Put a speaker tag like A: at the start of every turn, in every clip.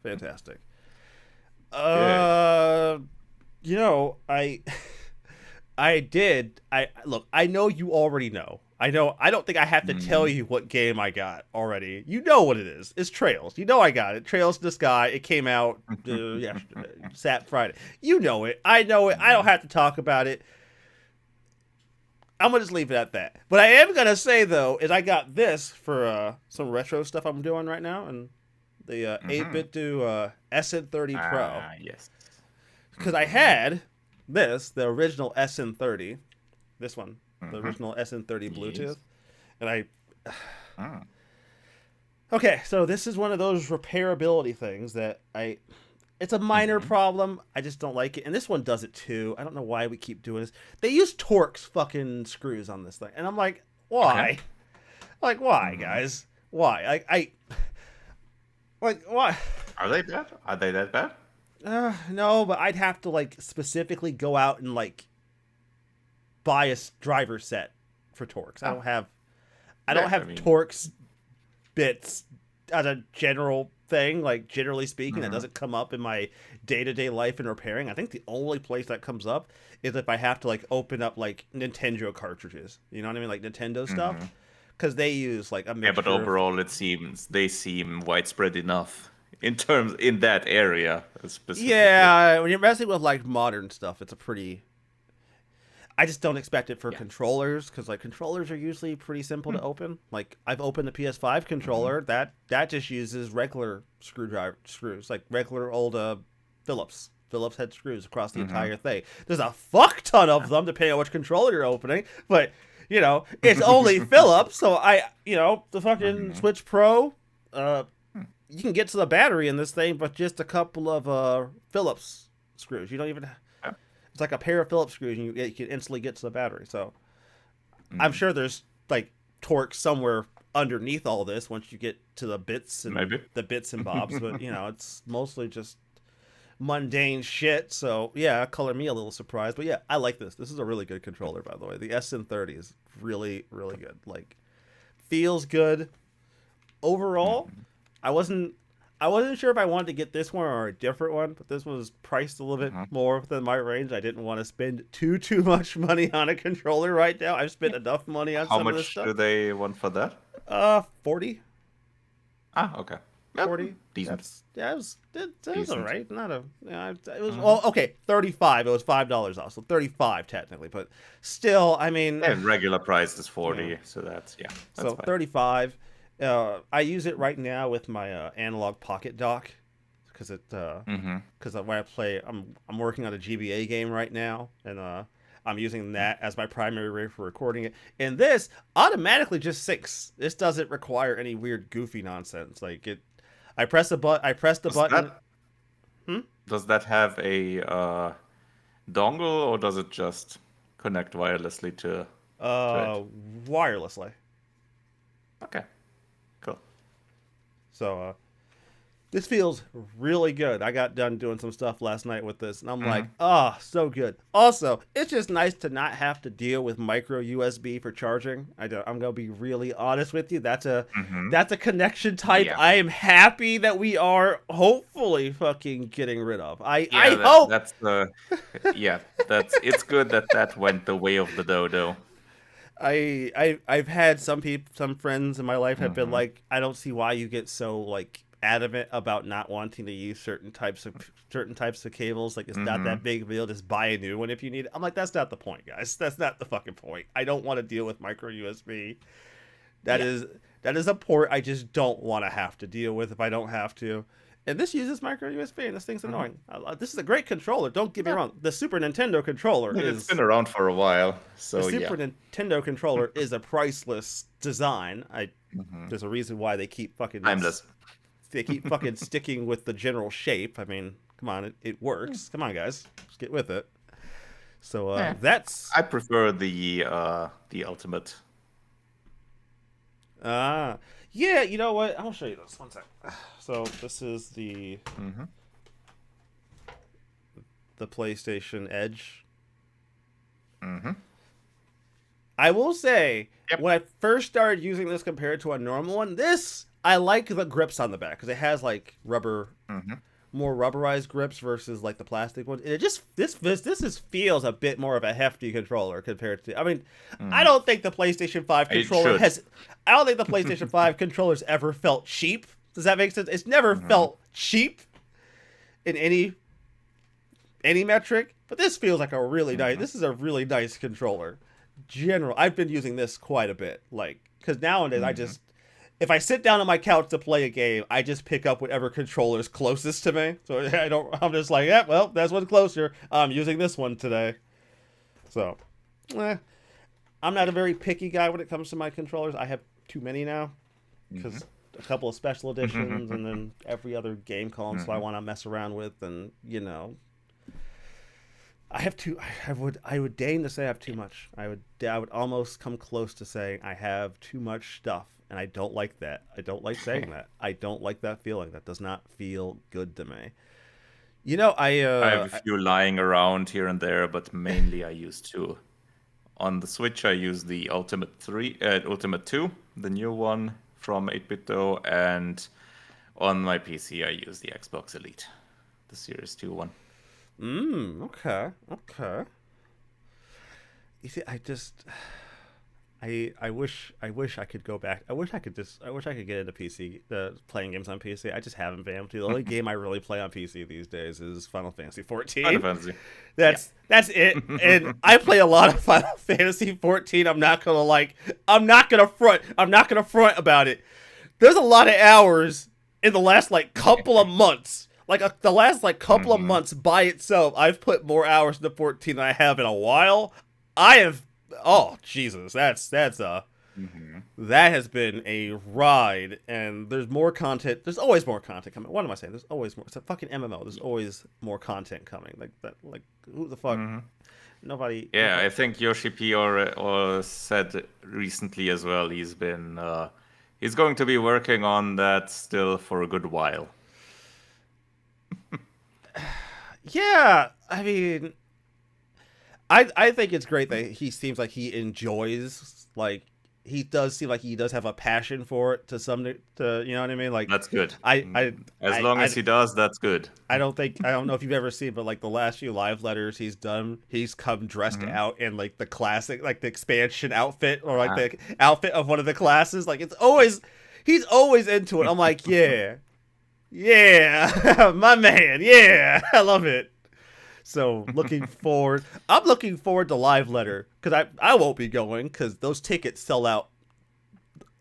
A: Fantastic.
B: Good.
A: You know, I did. I look. I know you already know. I know. I don't think I have to tell
B: Mm.
A: you what game I got already. You know what it is. It's Trails. You know I got it. Trails to the Sky. It came out yesterday, Friday. You know it. I know it. I don't
B: Mhm.
A: have to talk about it. I'm gonna just leave it at that. But I am gonna say though, is I got this for some retro stuff I'm doing right now, and the 8-bit to SN30 Pro,
B: Ah, yes.
A: because I
B: Mm-hmm.
A: had this, the original SN30, this one, the
B: Mm-hmm.
A: original SN30 Bluetooth,
B: Yes.
A: and I.
B: Mm.
A: Okay, so this is one of those repairability things that I. It's a minor
B: Mm-hmm.
A: problem. I just don't like it, and this one does it too. I don't know why we keep doing this. They use Torx fucking screws on this thing, and I'm like,
B: Okay.
A: why? Like, why,
B: Mm-hmm.
A: guys? Why? I like why?
B: Are they bad? Are they that bad?
A: No, but I'd have to like specifically go out and like buy a driver set for Torx. I
B: Oh,
A: don't have. I don't
B: yeah. I
A: have
B: mean,
A: Torx bits as a general thing. Like generally speaking, that
B: mm-hmm.
A: doesn't come up in my day to day life in repairing. I think the only place that comes up is if I have to like open up like Nintendo cartridges. You know what I mean, like Nintendo stuff,
B: Mm-hmm.
A: because they use like a
B: Yeah, but
A: mixture of.
B: overall, it seems they seem widespread enough in that area specifically.
A: Yeah, when you're messing with like modern stuff, it's a pretty. I just don't expect it for
B: Yeah.
A: controllers because like controllers are usually pretty simple to open. Like I've opened the PS5
B: Mm-hmm.
A: controller that just uses regular screwdriver screws, like regular old Phillips head screws across the
B: Mm-hmm.
A: entire thing. There's a fuck ton of them depending on which controller you're opening, but it's only Phillips, so the fucking
B: Mm-hmm.
A: Switch Pro, uh, you can get to the battery in this thing, but just a couple of Phillips screws. You don't even.
B: Yeah.
A: It's like a pair of Phillips screws, and you can instantly get to the battery. So I'm
B: Mm.
A: sure there's like torque somewhere underneath all this once you get to
B: Maybe.
A: the bits and bobs. But it's mostly just mundane shit. So yeah, color me a little surprised. But yeah, I like this. This is a really good controller, by the way. The SN30 is really, really good. Like feels good overall.
B: Mm-hmm.
A: I wasn't I wasn't sure if I wanted to get this one or a different one, but this was priced a little bit
B: Mm-hmm.
A: more within my range. I didn't want to spend too much money on a controller right now. I've spent enough money on
B: How
A: some of this
B: much
A: stuff.
B: do they want for that?
A: 40,
B: Ah, okay. Yep.
A: 40.
B: Decent.
A: It was all
B: Decent.
A: right. Not a it was
B: Mm-hmm.
A: well okay. 35. It was $5 off, so 35 technically, but still, I mean,
B: And regular price is
A: yeah.
B: 40, so that's
A: So
B: fine.
A: 35. I use it right now with my analog pocket dock because
B: Mm-hmm.
A: when I play, I'm working on a GBA game right now, and I'm using that as my primary rig for recording it. And this automatically just syncs. This doesn't require any weird goofy nonsense. Like it, I press the
B: Does
A: button.
B: that
A: Hmm?
B: does that have a dongle or does it just connect wirelessly to it?
A: Uh, Wirelessly.
B: Okay, cool.
A: So this feels really good. I got done doing some stuff last night with this, and I'm
B: Mm-hmm.
A: like, ah, oh, so good. Also, it's just nice to not have to deal with micro USB for charging. I'm gonna be really honest with you.
B: Mm-hmm.
A: That's a connection type
B: Yeah.
A: I am happy that we are hopefully fucking getting rid of. I
B: Yeah,
A: hope.
B: that's the yeah, that's it's good that that went the way of the dodo.
A: I've had some friends in my life have been
B: Mm-hmm.
A: like, I don't see why you get so like adamant about not wanting to use certain types of cables. Like it's not
B: Mm-hmm.
A: that big of a deal. Just buy a new one if you need it. I'm like, that's not the point, guys. That's not the fucking point. I don't want to deal with micro USB. That
B: Yeah.
A: is that is a port I just don't want to have to deal with if I don't have to. And this uses micro USB, and this thing's
B: Mm-hmm.
A: annoying. This is a great controller. Don't get me
B: Yeah.
A: wrong. The Super Nintendo controller
B: It's been
A: is
B: around for a while,
A: the
B: so yeah.
A: Super Nintendo controller is a priceless design.
B: Mm-hmm.
A: There's a reason why
B: Timeless.
A: they keep fucking sticking with the general shape. I mean, come on, it
B: Yeah.
A: works. Come on, guys, let's get with it. So
B: Yeah.
A: that's
B: I prefer the ultimate.
A: ah yeah. You know what? I'll show you this one sec. So this is
B: Mm-hmm.
A: the PlayStation Edge.
B: Mm-hmm.
A: I will say,
B: Yep.
A: when I first started using this compared to a normal one, this I like the grips on the back because it has like rubber,
B: Mm-hmm.
A: more rubberized grips versus like the plastic ones. And it just this is feels a bit more of a hefty controller compared to. I mean, I
B: Mm.
A: don't think the PlayStation 5
B: It
A: controller
B: should.
A: has. I don't think the PlayStation 5 controllers ever felt cheap. Does that make sense? It's never
B: Mm-hmm.
A: felt cheap in any metric. But this feels like a really nice.
B: Mm-hmm.
A: This is a really nice controller. I've been using this quite a bit. Like because nowadays I
B: Mm-hmm.
A: just if I sit down on my couch to play a game, I just pick up whatever controller is closest to me. So I don't. I'm just like, yeah, well, that's one closer. I'm using this one today. So, eh, I'm not a very picky guy when it comes to my controllers. I have too many now because a couple of special editions and then every other game console I
B: Mm-hmm.
A: want to mess around with, and I have too. I would deign to say I have too much. I would almost come close to saying I have too much stuff, and I don't like that. I don't like saying that. I don't like that feeling. That does not feel good to me.
B: I have a few lying around here and there, but mainly I use two. On the Switch, I use the Ultimate 2, the new one from 8BitDo, and on my PC, I use the Xbox Elite, the Series 2 one.
A: Okay, okay. You see, I wish I could go back. I wish I could get into PC, playing games on PC. I just haven't been able to. The only game I really play on PC these days is Final Fantasy
B: Final
A: 14.
B: Fantasy. Yeah.
A: That's it. And I play a lot of Final Fantasy 14. I'm not gonna front. I'm not gonna front about it. There's a lot of hours in the last like couple of months. The last like couple of
B: Mm-hmm.
A: months by itself, I've put more hours into 14 than I have in a while. I have. Oh Jesus,
B: Mm-hmm.
A: that has been a ride, and there's more content. There's always more content coming. What am I saying? There's always more. It's a fucking MMO. There's always more content coming. Like that. Like who the fuck?
B: Mm-hmm.
A: Nobody.
B: Yeah, I think Yoshi P or said recently as well. He's going to be working on that still for a good while.
A: Yeah, I mean, I think it's great that he seems like he enjoys he does seem like he does have a passion for it to you know what I mean? Like
B: That's good.
A: I I
B: As
A: I
B: long
A: I,
B: as he does, that's good.
A: I don't know if you've ever seen, but like the last few live letters he's done, he's come dressed
B: Hmm.
A: out in like the classic, like the expansion outfit or like
B: Ah.
A: the outfit of one of the classes. Like he's always into it. I'm like, yeah, my man, yeah, I love it. So I'm looking forward to live letter because I won't be going because those tickets sell out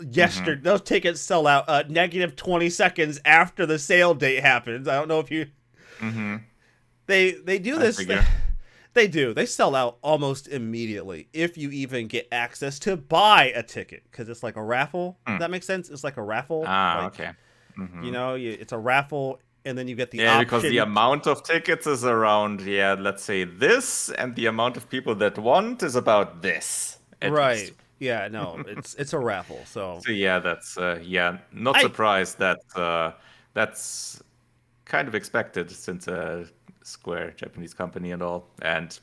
B: Hmm.
A: yesterday. Those tickets sell out negative 20 seconds after the sale date happens. I don't know if you
B: Hmm.
A: they do
B: I
A: this.
B: figure.
A: They do. They sell out almost immediately if you even get access to buy a ticket because it's like a raffle.
B: Hmm.
A: That makes sense. It's like a raffle.
B: Ah,
A: Like
B: okay. Hmm.
A: it's a raffle, and then you get the
B: Yeah, because the
A: option.
B: amount of tickets is around, yeah, let's say this, and the amount of people that want is about this, at least.
A: Right. Yeah. No. It's a raffle. So
B: So yeah, that's not
A: I
B: surprised that that's kind of expected since a Square Japanese company and all. And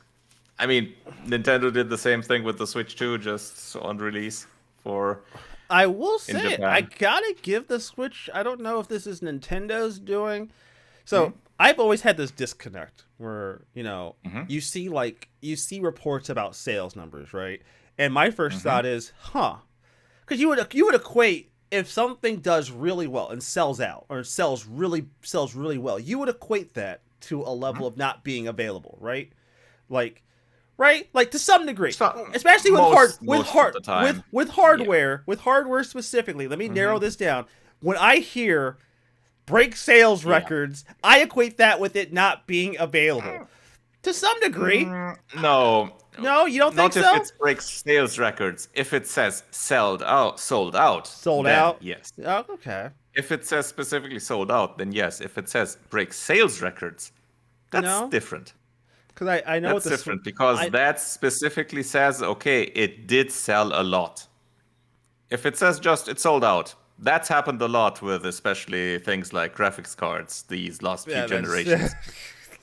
B: I mean, Nintendo did the same thing with the Switch 2 just on release for
A: I will
B: in
A: say it. I
B: Japan.
A: gotta give the Switch. I don't know if this is Nintendo's doing. So
B: Hmm.
A: I've always had this disconnect where
B: Hmm.
A: you see reports about sales numbers, right? And my first
B: Hmm.
A: thought is, because you would equate if something does really well and sells out or sells really well, you would equate that to a
B: Hmm.
A: level of not being available, right? Like right? Like to some degree,
B: So,
A: especially with
B: most of the time, yeah.
A: hardware specifically. Let me narrow
B: Hmm.
A: this down. When I hear break sales
B: Yeah.
A: records, I equate that with it not being available to some degree.
B: No,
A: No, you don't think
B: not if
A: so?
B: it breaks sales records. If it says sold out,
A: Sold
B: then
A: out.
B: yes.
A: Oh, okay.
B: If it says specifically sold out, then yes. If it says break sales records, that's
A: No,
B: different.
A: because I know what
B: That's different because
A: I
B: that specifically says, okay, it did sell a lot. If it says just it sold out, that's happened a lot with especially things like graphics cards these last few
A: yeah that's
B: generations.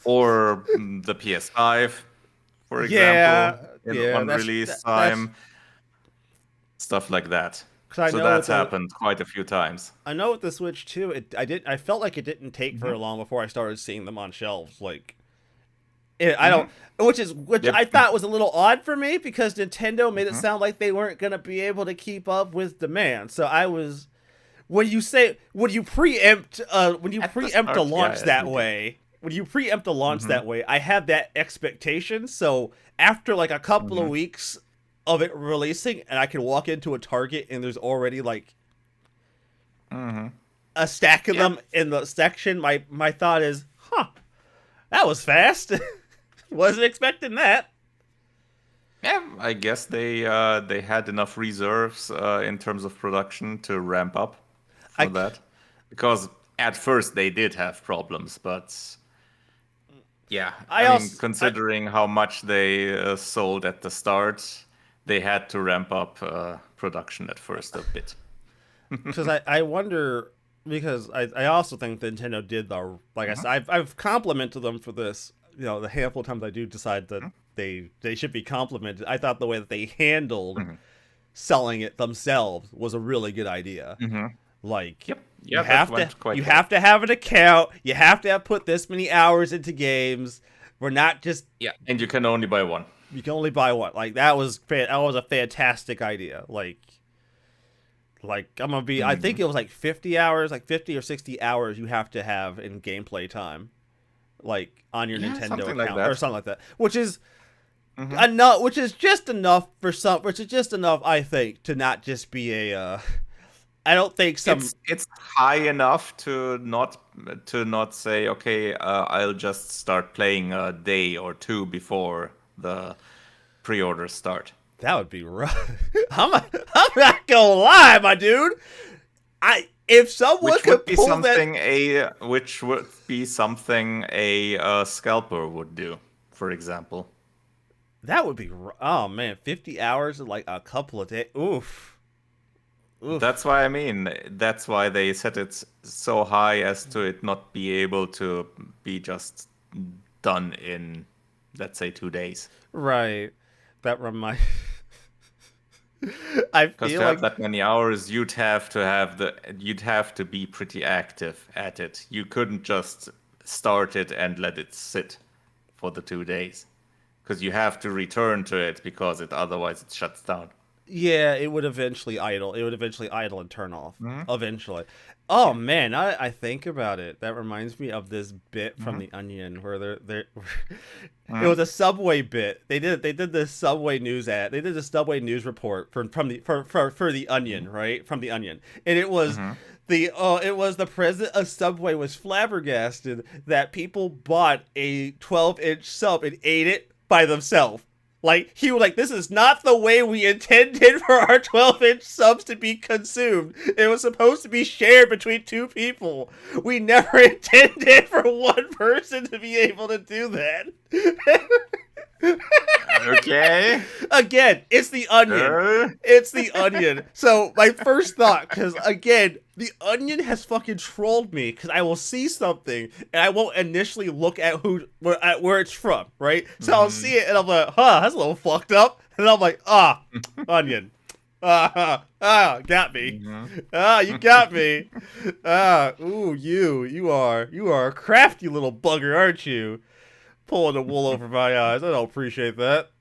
B: Or the PS5, for example,
A: yeah
B: in
A: yeah
B: on release
A: that's
B: time, stuff like that.
A: I
B: So
A: know
B: that's happened quite a few times.
A: I know with the Switch too. I felt like it didn't take very long before I started seeing them on shelves. Like, I don't, which I thought was a little odd for me because Nintendo made it sound like they weren't gonna be able to keep up with demand. So I was, when you preempt a launch that way. When you preempt a launch that way, I have that expectation. So after like a couple of weeks of it releasing, and I can walk into a Target and there's already like a stack of them in the section, my thought is, that was fast. Wasn't expecting that.
B: Yeah, I guess they had enough reserves in terms of production to ramp up for that. Because at first they did have problems, but yeah, I mean, considering how much they sold at the start, they had to ramp up production at first a bit.
A: Because I wonder, because I also think Nintendo did I said, I've complimented them for this. You know, the handful of times I do decide that they should be complimented. I thought the way that they handled selling it themselves was a really good idea. Like, you have to have an account. You have to have put this many hours into games. We're not just
B: and you can only buy one.
A: You can only buy one. Like that was a fantastic idea. Like I'm gonna be. I think it was like 50 hours, like 50 or 60 hours you have to have in gameplay time, like on your Nintendo account or something like that. Which is enough. Which is just enough for some. Which is just enough, I think, to not just be a. I don't think
B: it's high enough to not say, okay, I'll just start playing a day or two before the pre-orders start.
A: That would be rough. I'm not gonna lie, my dude. If someone could pull that,
B: which would be something a scalper would do, for example.
A: That would be. Oh man, 50 hours in like a couple of days. Oof.
B: That's why that's why they set it so high as to it not be able to be just done in, let's say, 2 days.
A: Right. That reminds. I feel
B: to have that many hours, you'd have to be pretty active at it. You couldn't just start it and let it sit for the 2 days, because you have to return to it because otherwise it shuts down.
A: Yeah, it would eventually idle. It would eventually idle and turn off. Eventually. Oh man, I think about it. That reminds me of this bit from The Onion where it was a Subway bit. They did this Subway news ad. They did a Subway news report for The Onion, right? From The Onion, and it was. It was the president of Subway was flabbergasted that people bought a 12-inch sub and ate it by themselves. Like, he was like, this is not the way we intended for our 12-inch subs to be consumed. It was supposed to be shared between two people. We never intended for one person to be able to do that.
B: Okay.
A: Again, it's The Onion. It's The Onion. So my first thought, because again, The Onion has fucking trolled me, because I will see something and I won't initially look at where it's from, right? So I'll see it and I'm like, that's a little fucked up. And I'm like, Onion. Got me. You got me. Ooh, you are a crafty little bugger, aren't you? Pulling the wool over my eyes. I don't appreciate that.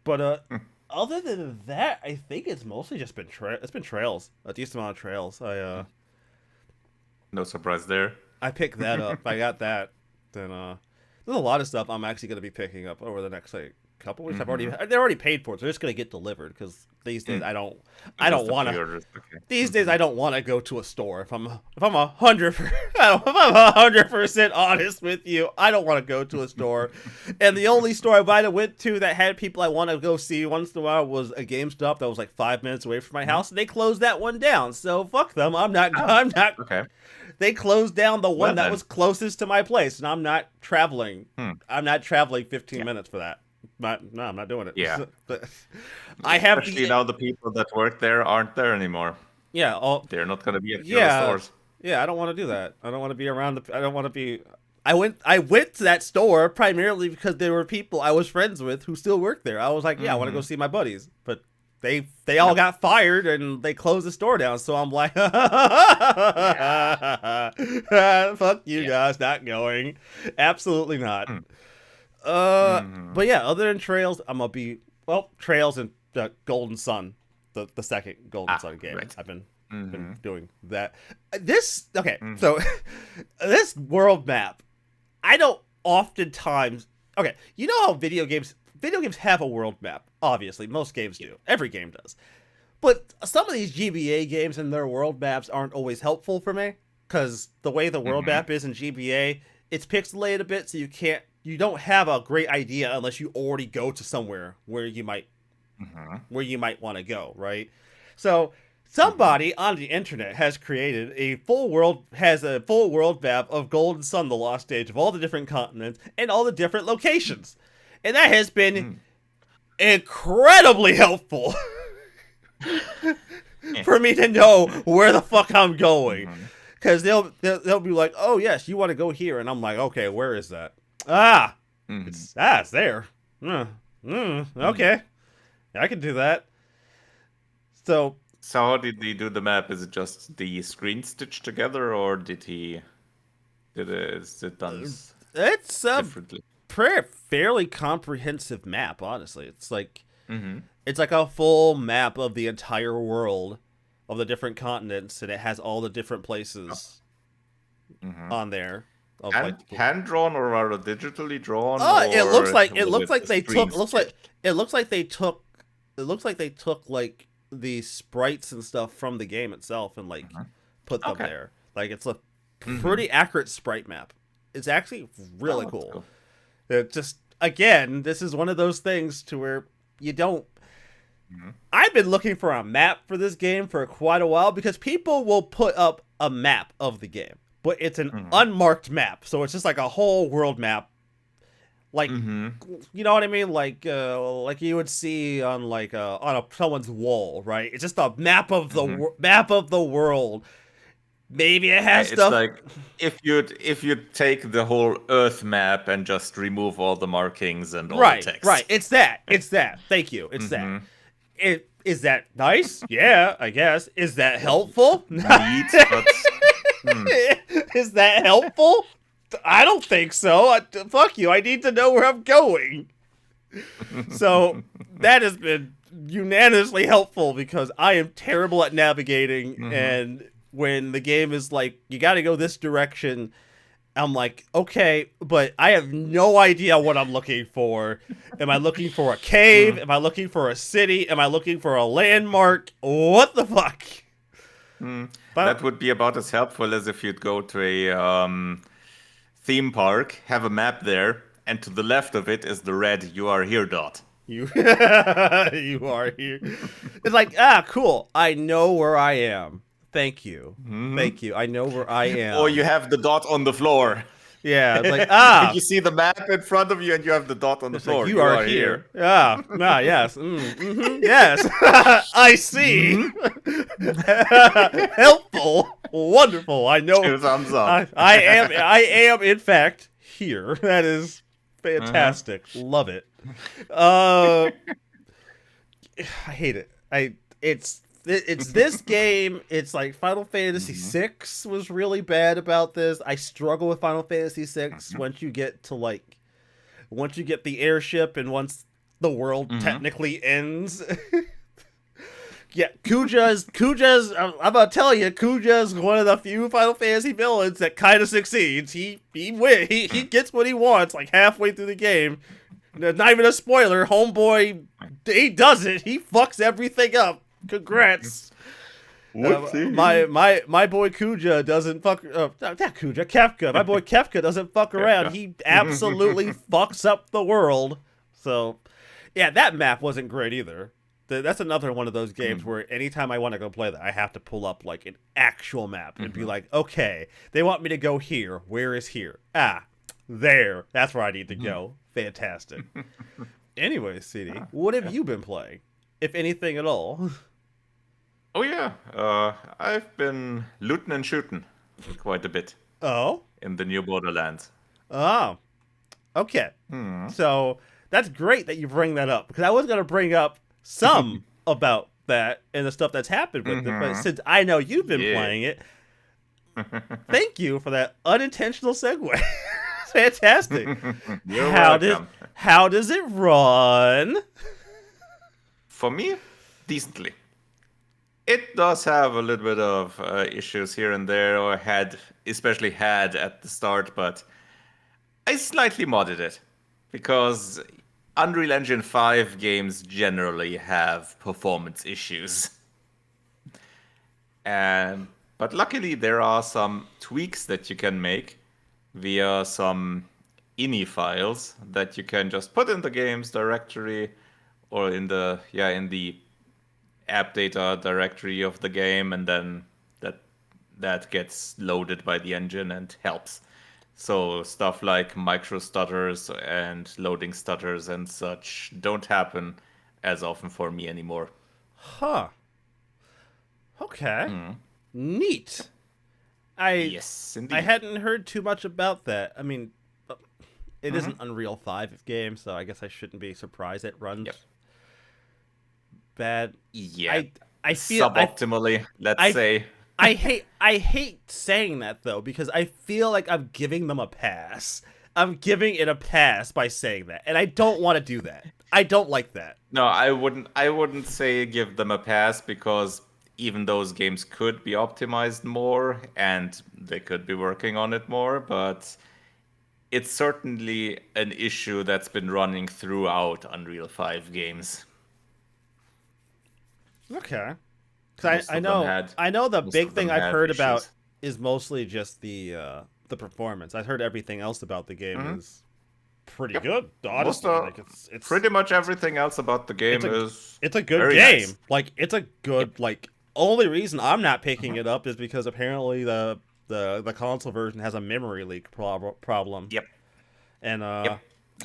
A: But other than that, I think it's mostly just been trails. A decent amount of trails.
B: No surprise there.
A: I picked that up. I got that. Then there's a lot of stuff I'm actually going to be picking up over the next couple weeks. They're already paid for it, so they're just going to get delivered, because these days I don't want to. Okay. These days I don't want to go to a store. If I'm 100% honest with you, I don't want to go to a store. And the only store I might have went to that had people I want to go see once in a while was a GameStop that was like 5 minutes away from my house, and they closed that one down. So fuck them. I'm not.
B: Okay.
A: They closed down the one that was closest to my place, and I'm not traveling. I'm not traveling 15 minutes for that. No, I'm not doing it.
B: Yeah.
A: I have
B: Especially now the people that work there aren't there anymore.
A: Yeah.
B: They're not going to be at the stores.
A: Yeah, I don't want to do that. I don't want to be around I don't want to be. I went to that store primarily because there were people I was friends with who still work there. I was like, I want to go see my buddies, but they all got fired and they closed the store down. So I'm like, fuck you guys, not going. Absolutely not. But yeah, other than Trails, I'm gonna be Trails and Golden Sun, the second Golden Sun game.
B: Right.
A: I've been doing that. So this world map, I don't oftentimes. Okay, you know how video games have a world map. Obviously, most games do. Every game does. But some of these GBA games and their world maps aren't always helpful for me, because the way the world map is in GBA, it's pixelated a bit, so you don't have a great idea unless you already go to somewhere where you might want to go, right? So somebody on the internet has created a full world map of Golden Sun, the Lost Stage, of all the different continents and all the different locations, and that has been incredibly helpful for me to know where the fuck I'm going. Because they'll be like, oh yes, you want to go here, and I'm like, okay, where is that? It's there. Okay, I can do that. So
B: how did he do the map? Is it just the screen stitched together, or is it done
A: it's
B: differently?
A: Fairly comprehensive map, honestly. It's like it's like a full map of the entire world, of the different continents, and it has all the different places on there.
B: Hand drawn or rather digitally drawn?
A: It looks like they took like the sprites and stuff from the game itself and like put them there. Like it's a pretty accurate sprite map. It's actually really cool. It just, again, this is one of those things to where you don't. I've been looking for a map for this game for quite a while, because people will put up a map of the game, but it's an unmarked map, so it's just like a whole world map, like you know what I mean, like you would see on like on someone's wall, right? It's just a map of the map of the world. Maybe it has stuff.
B: It's like if you take the whole Earth map and just remove all the markings and all the text.
A: Right. It's that. Thank you. It's that. Is that nice? Yeah, I guess. Is that helpful?
B: Neat, but,
A: Is that helpful? I don't think so. Fuck you. I need to know where I'm going. So that has been unanimously helpful, because I am terrible at navigating, and when the game is like, you got to go this direction, I'm like, okay, but I have no idea what I'm looking for. Am I looking for a cave? Am I looking for a city? Am I looking for a landmark? What the fuck?
B: That would be about as helpful as if you'd go to a theme park, have a map there, and to the left of it is the red "You are here" dot.
A: You are here. It's like, cool. I know where I am. Thank you. Thank you. I know where I am.
B: Or you have the dot on the floor.
A: Yeah, it's like,
B: you see the map in front of you and you have the dot on the floor.
A: Like, you are here. Yes. Yes. I see. Helpful. Wonderful. I know.
B: 2 thumbs up.
A: I am in fact here. That is fantastic. Love it. I hate it. It's this game. It's like Final Fantasy VI was really bad about this. I struggle with Final Fantasy VI once you get the airship and once the world technically ends. Yeah, Kuja's. I'm about to tell you, Kuja's one of the few Final Fantasy villains that kind of succeeds. He gets what he wants like halfway through the game. Not even a spoiler. Homeboy, he does it. He fucks everything up. Congrats. My boy Kuja doesn't fuck. Not Kuja, Kefka. My boy Kefka doesn't fuck around. He absolutely fucks up the world. So, yeah, that map wasn't great either. That's another one of those games where anytime I want to go play that, I have to pull up like an actual map and be like, okay, they want me to go here. Where is here? There. That's where I need to go. Fantastic. Anyway, CD, what have you been playing, if anything at all?
B: Oh yeah, I've been looting and shooting quite a bit.
A: Oh?
B: In the new Borderlands.
A: Oh. Okay. So that's great that you bring that up, because I was going to bring up some about that and the stuff that's happened with it, but since I know you've been playing it, thank you for that unintentional segue. Fantastic.
B: You're welcome.
A: How does it run?
B: For me, decently. It does have a little bit of issues here and there, or especially had at the start, but I slightly modded it because Unreal Engine 5 games generally have performance issues. But luckily there are some tweaks that you can make via some ini files that you can just put in the games directory or in the app data directory of the game, and then that gets loaded by the engine and helps. So stuff like micro stutters and loading stutters and such don't happen as often for me anymore.
A: Huh. Okay. Neat.
B: Yes, indeed.
A: I hadn't heard too much about that. I mean, it is an Unreal 5 game, so I guess I shouldn't be surprised it runs bad.
B: Yeah.
A: I feel
B: suboptimally, let's say.
A: I hate saying that though, because I feel like I'm giving them a pass. I'm giving it a pass by saying that, and I don't want to do that. I don't like that.
B: No, I wouldn't say give them a pass, because even those games could be optimized more and they could be working on it more, but it's certainly an issue that's been running throughout Unreal 5 games.
A: Okay. Because I know the big thing I've heard about is mostly just the performance. I've heard everything else about the game is pretty good. Honestly, it's
B: pretty much everything else about the game
A: it's a good game.
B: Nice.
A: Like, it's a good only reason I'm not picking it up is because apparently the console version has a memory leak problem.
B: Yep.
A: And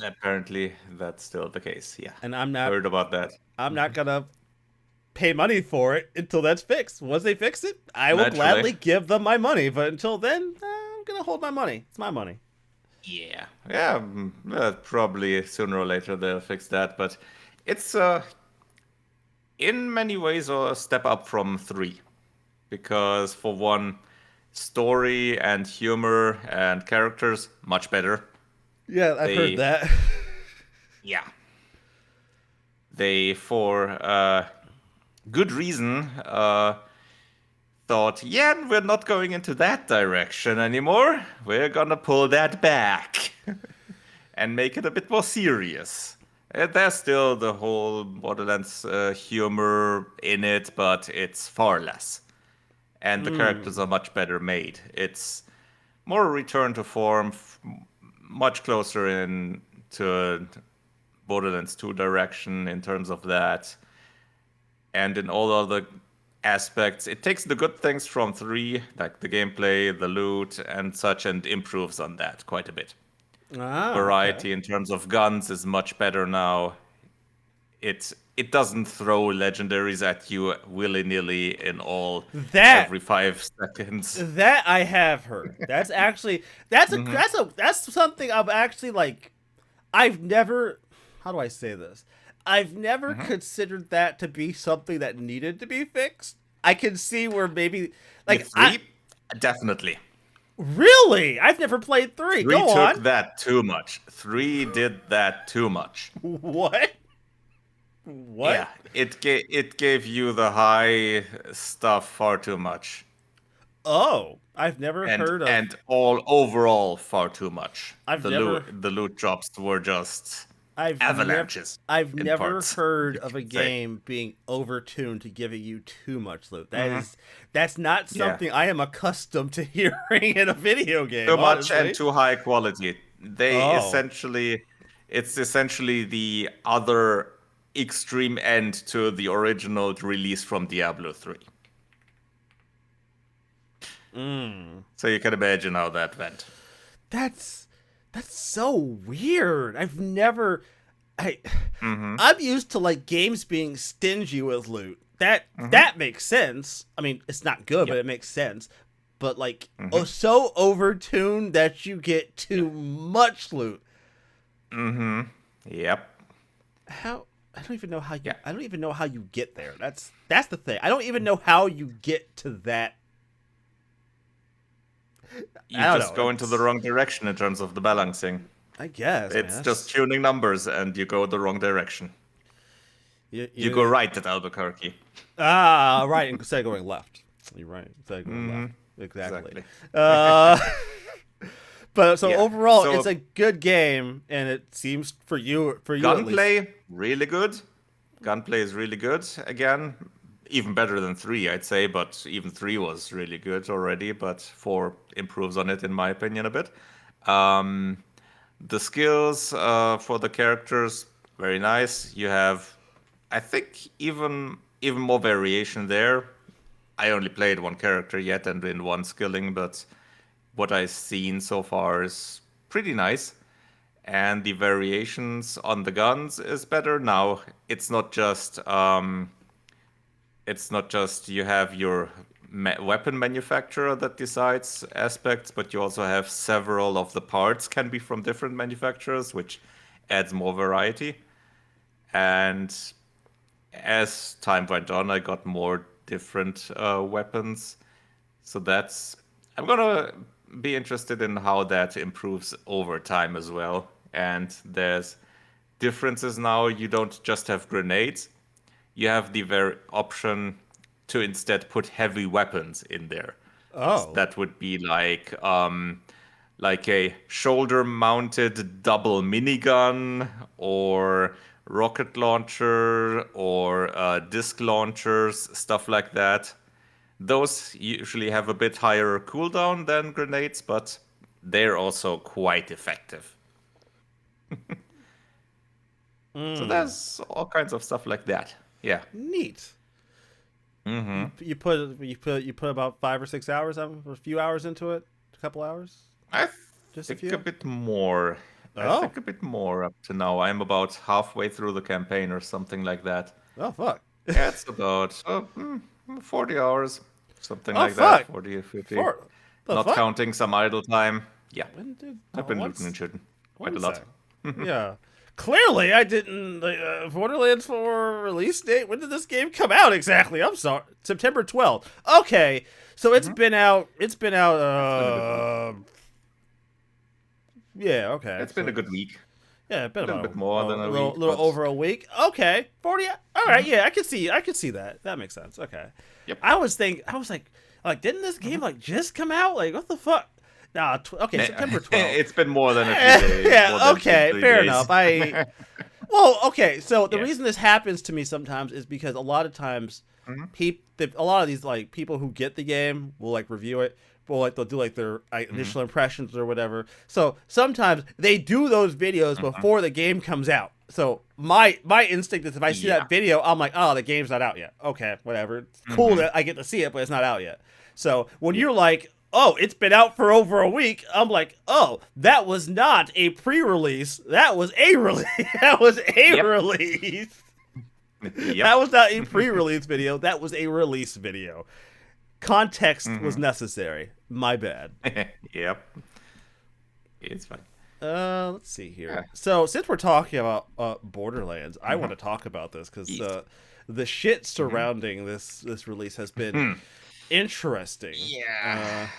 B: apparently that's still the case. Yeah.
A: And I'm not
B: heard about that.
A: I'm not gonna pay money for it until that's fixed. Once they fix it, I will gladly give them my money. But until then, I'm gonna hold my money. It's my money.
B: Yeah. Probably sooner or later they'll fix that. But it's in many ways a step up from 3, because for one, story and humor and characters much better.
A: Yeah, I've heard that.
B: Yeah. They, for good reason, thought, we're not going into that direction anymore. We're gonna pull that back and make it a bit more serious. There's still the whole Borderlands humor in it, but it's far less. And the characters are much better made. It's more a return to form, much closer in to Borderlands 2 direction in terms of that. And in all other aspects, it takes the good things from 3, like the gameplay, the loot, and such, and improves on that quite a bit. Variety in terms of guns is much better now. It doesn't throw legendaries at you willy-nilly in every 5 seconds.
A: That I have heard. That's actually that's something I've actually I've never, how do I say this? I've never considered that to be something that needed to be fixed. I can see where maybe
B: With 3, definitely.
A: Really? I've never played 3.
B: 3
A: Go on.
B: took that too much. 3 did that too much.
A: What?
B: Yeah, it gave you the high stuff far too much.
A: Oh, I've never heard of.
B: And overall far too much. The loot drops were just avalanches.
A: I've never heard of a game being overtuned to giving you too much loot. That's not something I am accustomed to hearing in a video game.
B: Too much and too high quality. It's essentially the other extreme end to the original release from Diablo 3. So you can imagine how that went.
A: That's so weird. I'm used to games being stingy with loot. That makes sense. I mean, it's not good, but it makes sense. But so overtuned that you get too much loot.
B: Yep.
A: I don't even know how you.
B: Yeah.
A: I don't even know how you get there. That's the thing. I don't even know how you get to that.
B: You just go into the wrong direction in terms of the balancing.
A: I guess
B: it's just tuning numbers, and you go the wrong direction. You go right at Albuquerque.
A: Right, instead of going left. You're right. Instead of going left. Exactly. But so overall, it's a good game, and it seems for you
B: gunplay really good. Gunplay is really good. Again, even better than 3, I'd say. But even 3 was really good already. But 4 improves on it, in my opinion, a bit. The skills for the characters, very nice. You have, I think, even more variation there. I only played one character yet and in one skilling, but what I've seen so far is pretty nice. And the variations on the guns is better. Now, it's not just you have your weapon manufacturer that decides aspects, but you also have several of the parts can be from different manufacturers, which adds more variety. And as time went on, I got more different weapons. So I'm gonna be interested in how that improves over time as well. And there's differences now. You don't just have grenades. You have the option to instead put heavy weapons in there.
A: Oh.
B: So that would be like a shoulder-mounted double minigun, or rocket launcher, or disc launchers, stuff like that. Those usually have a bit higher cooldown than grenades, but they're also quite effective. So there's all kinds of stuff like that. Yeah.
A: Neat.
B: Mm-hmm.
A: You put about 5 or 6 hours, a few hours into it, a couple hours.
B: I think a bit more. I think a bit more up to now. I'm about halfway through the campaign or something like that.
A: Oh fuck.
B: Yeah, it's about 40 hours, something like that. 40 or 50. Not counting some idle time. Yeah. I've been looting and shooting quite a lot.
A: Yeah. Clearly, I didn't. Borderlands 4 release date. When did this game come out exactly? I'm sorry. September 12th. Okay, so it's been out. It's been out. Yeah. Okay.
B: It's been a good week.
A: Yeah, been
B: a little bit more than a week.
A: A little over a week. Okay, 40. All right. Yeah, I can see that. That makes sense. Okay.
B: Yep.
A: I was like, didn't this game just come out? Like, what the fuck? Nah, okay, September 12th.
B: It's been more than a few days.
A: Yeah, okay, fair enough. Well, okay, so the reason this happens to me sometimes is because a lot of times, a lot of these people who get the game will review it, will they'll do their initial impressions or whatever. So sometimes they do those videos before the game comes out. So my instinct is if I see that video, I'm like, oh, the game's not out yet. Okay, whatever. It's cool that I get to see it, but it's not out yet. So when you're like, oh, it's been out for over a week, I'm like, oh, that was not a pre-release. That was a release. That was a release. That was not a pre-release video. That was a release video. Context was necessary. My bad.
B: Yep. It's fine.
A: Let's see here. Yeah. So since we're talking about Borderlands, I want to talk about this because the shit surrounding this release has been interesting.
B: Yeah.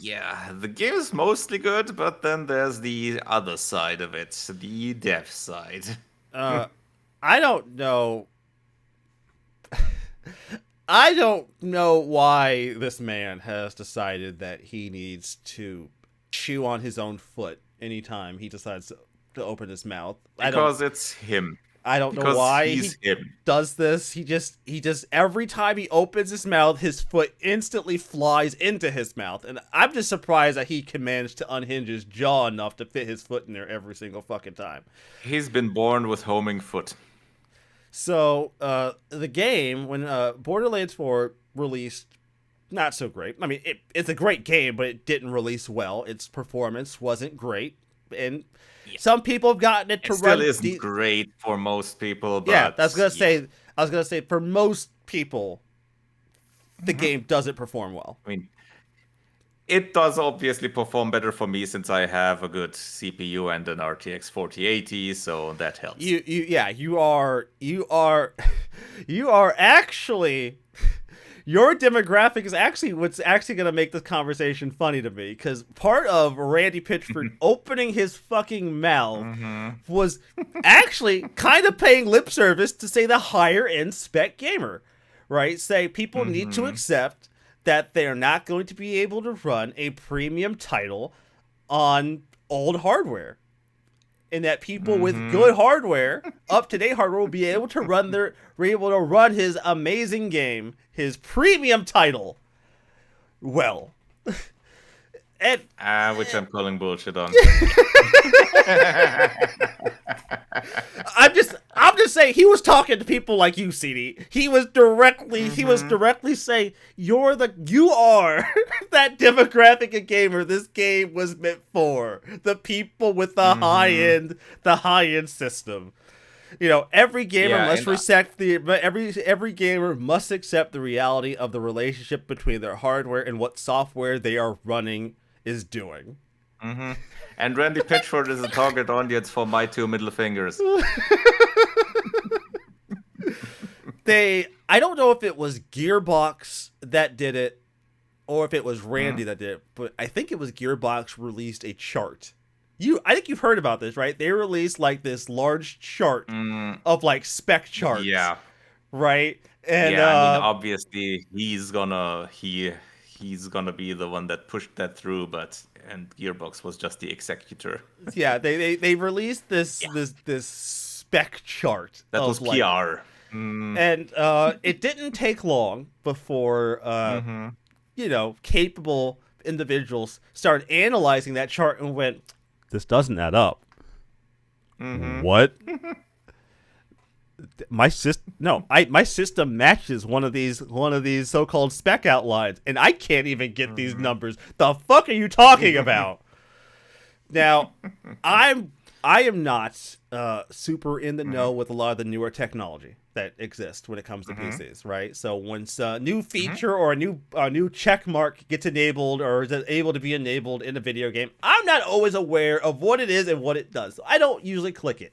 B: Yeah, the game is mostly good, but then there's the other side of it, the dev side.
A: I don't know. I don't know why this man has decided that he needs to chew on his own foot anytime he decides to open his mouth.
B: Because it's him.
A: I don't know why he does this. He just every time he opens his mouth, his foot instantly flies into his mouth. And I'm just surprised that he can manage to unhinge his jaw enough to fit his foot in there every single fucking time.
B: He's been born with homing foot.
A: So, the game, when Borderlands 4 released, not so great. I mean, it's a great game, but it didn't release well. Its performance wasn't great. And some people have gotten it to run.
B: It still isn't great for most people. But
A: I was gonna say for most people, the game doesn't perform well.
B: I mean, It does obviously perform better for me since I have a good CPU and an RTX 4080, so that helps.
A: You are you are actually your demographic is actually what's actually going to make this conversation funny to me, because part of Randy Pitchford opening his fucking mouth was actually kind of paying lip service to say the higher end spec gamer, right? Say people need to accept that they're not going to be able to run a premium title on old hardware, and that people with good hardware, up to date hardware, will be able to run his amazing game, his premium title, well.
B: Which I'm calling bullshit on.
A: I'm just saying, he was talking to people like you, CD. He was directly saying, you are that demographic of gamer this game was meant for. The people with the high end system. You know, every gamer must accept every gamer must accept the reality of the relationship between their hardware and what software they are running is doing.
B: And Randy Pitchford is a target audience for my two middle fingers.
A: I don't know if it was Gearbox that did it or if it was Randy that did it, but I think it was Gearbox released a chart. I think you've heard about this, right? They released like this large chart of like spec charts.
B: Yeah.
A: Right? And
B: I mean, obviously he's gonna be the one that pushed that through, and Gearbox was just the executor.
A: Yeah, they released this spec chart.
B: That was PR.
A: And it didn't take long before capable individuals started analyzing that chart and went, this doesn't add up. What? My system matches one of these so-called spec outlines, and I can't even get these numbers. The fuck are you talking about? Now, I am not super in the know with a lot of the newer technology that exists when it comes to PCs, right? So once a new feature or a new check mark gets enabled or is able to be enabled in a video game, I'm not always aware of what it is and what it does. I don't usually click it.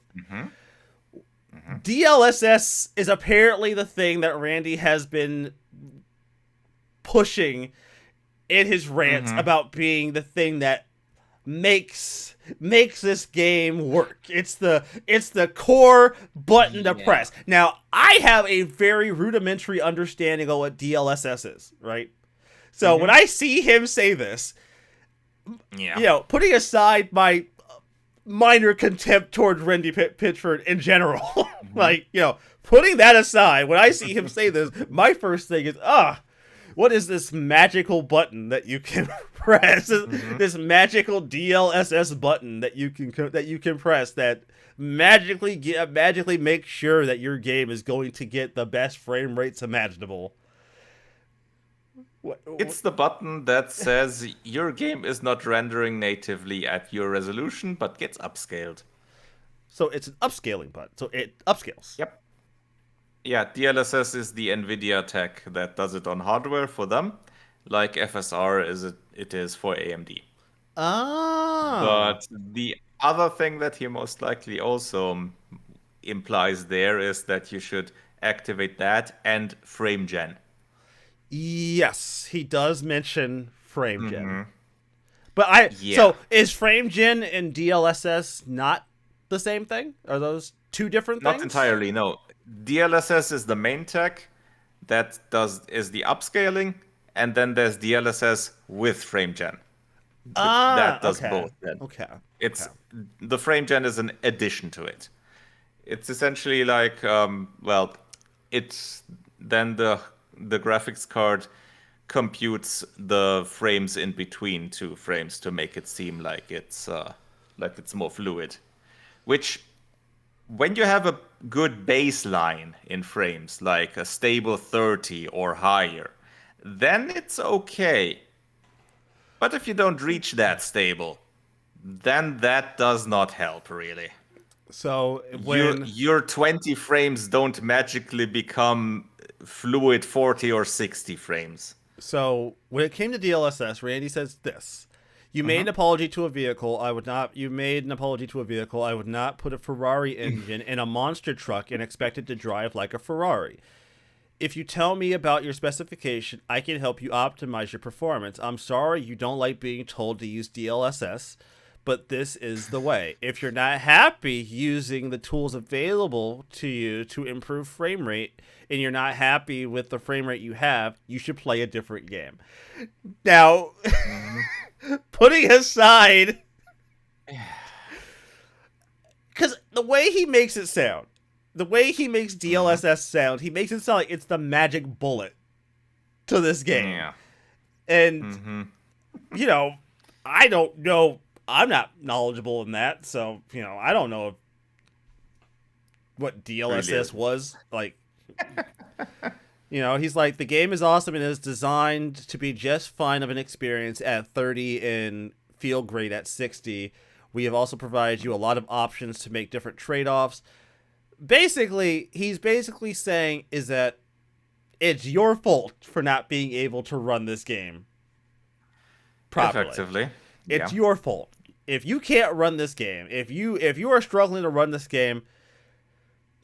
A: DLSS is apparently the thing that Randy has been pushing in his rants about being the thing that makes this game work. It's the core button to press. Now, I have a very rudimentary understanding of what DLSS is, right? So when I see him say this, putting aside my minor contempt toward Randy Pitchford in general, putting that aside, when I see him say this, my first thing is, what is this magical button that you can press? This magical DLSS button that you can press that magically makes sure that your game is going to get the best frame rates imaginable.
B: It's the button that says your game is not rendering natively at your resolution, but gets upscaled.
A: So it's an upscaling button. So it upscales.
B: Yep. Yeah, DLSS is the NVIDIA tech that does it on hardware for them, like FSR is for AMD. But the other thing that he most likely also implies there is that you should activate that and frame gen.
A: Yes, he does mention frame gen. But so is frame gen and DLSS not the same thing? Are those two different things?
B: Not entirely, no. DLSS is the main tech that is the upscaling, and then there's DLSS with frame gen. That does both. Then. The frame gen is an addition to it. It's essentially like it's then the graphics card computes the frames in between two frames to make it seem like it's more fluid. Which, when you have a good baseline in frames, like a stable 30 or higher, then it's okay. But if you don't reach that stable, then that does not help, really.
A: So when
B: your 20 frames don't magically become fluid 40 or 60 frames.
A: So when it came to DLSS, Randy says this. You made an apology to a vehicle. You made an apology to a vehicle. I would not put a Ferrari engine in a monster truck and expect it to drive like a Ferrari. If you tell me about your specification, I can help you optimize your performance. I'm sorry you don't like being told to use DLSS, but this is the way. If you're not happy using the tools available to you to improve frame rate, and you're not happy with the frame rate you have, you should play a different game. Now... Putting aside, because the way he makes it sound, the way he makes DLSS sound, he makes it sound like it's the magic bullet to this game.
B: Yeah.
A: And, you know, I don't know. I'm not knowledgeable in that. So, you know, I don't know what DLSS was. Like, you know, he's like, the game is awesome and is designed to be just fine of an experience at 30 and feel great at 60. We have also provided you a lot of options to make different trade-offs. Basically, he's basically saying is that it's your fault for not being able to run this game properly.
B: Effectively.
A: It's your fault. If you can't run this game, if you are struggling to run this game,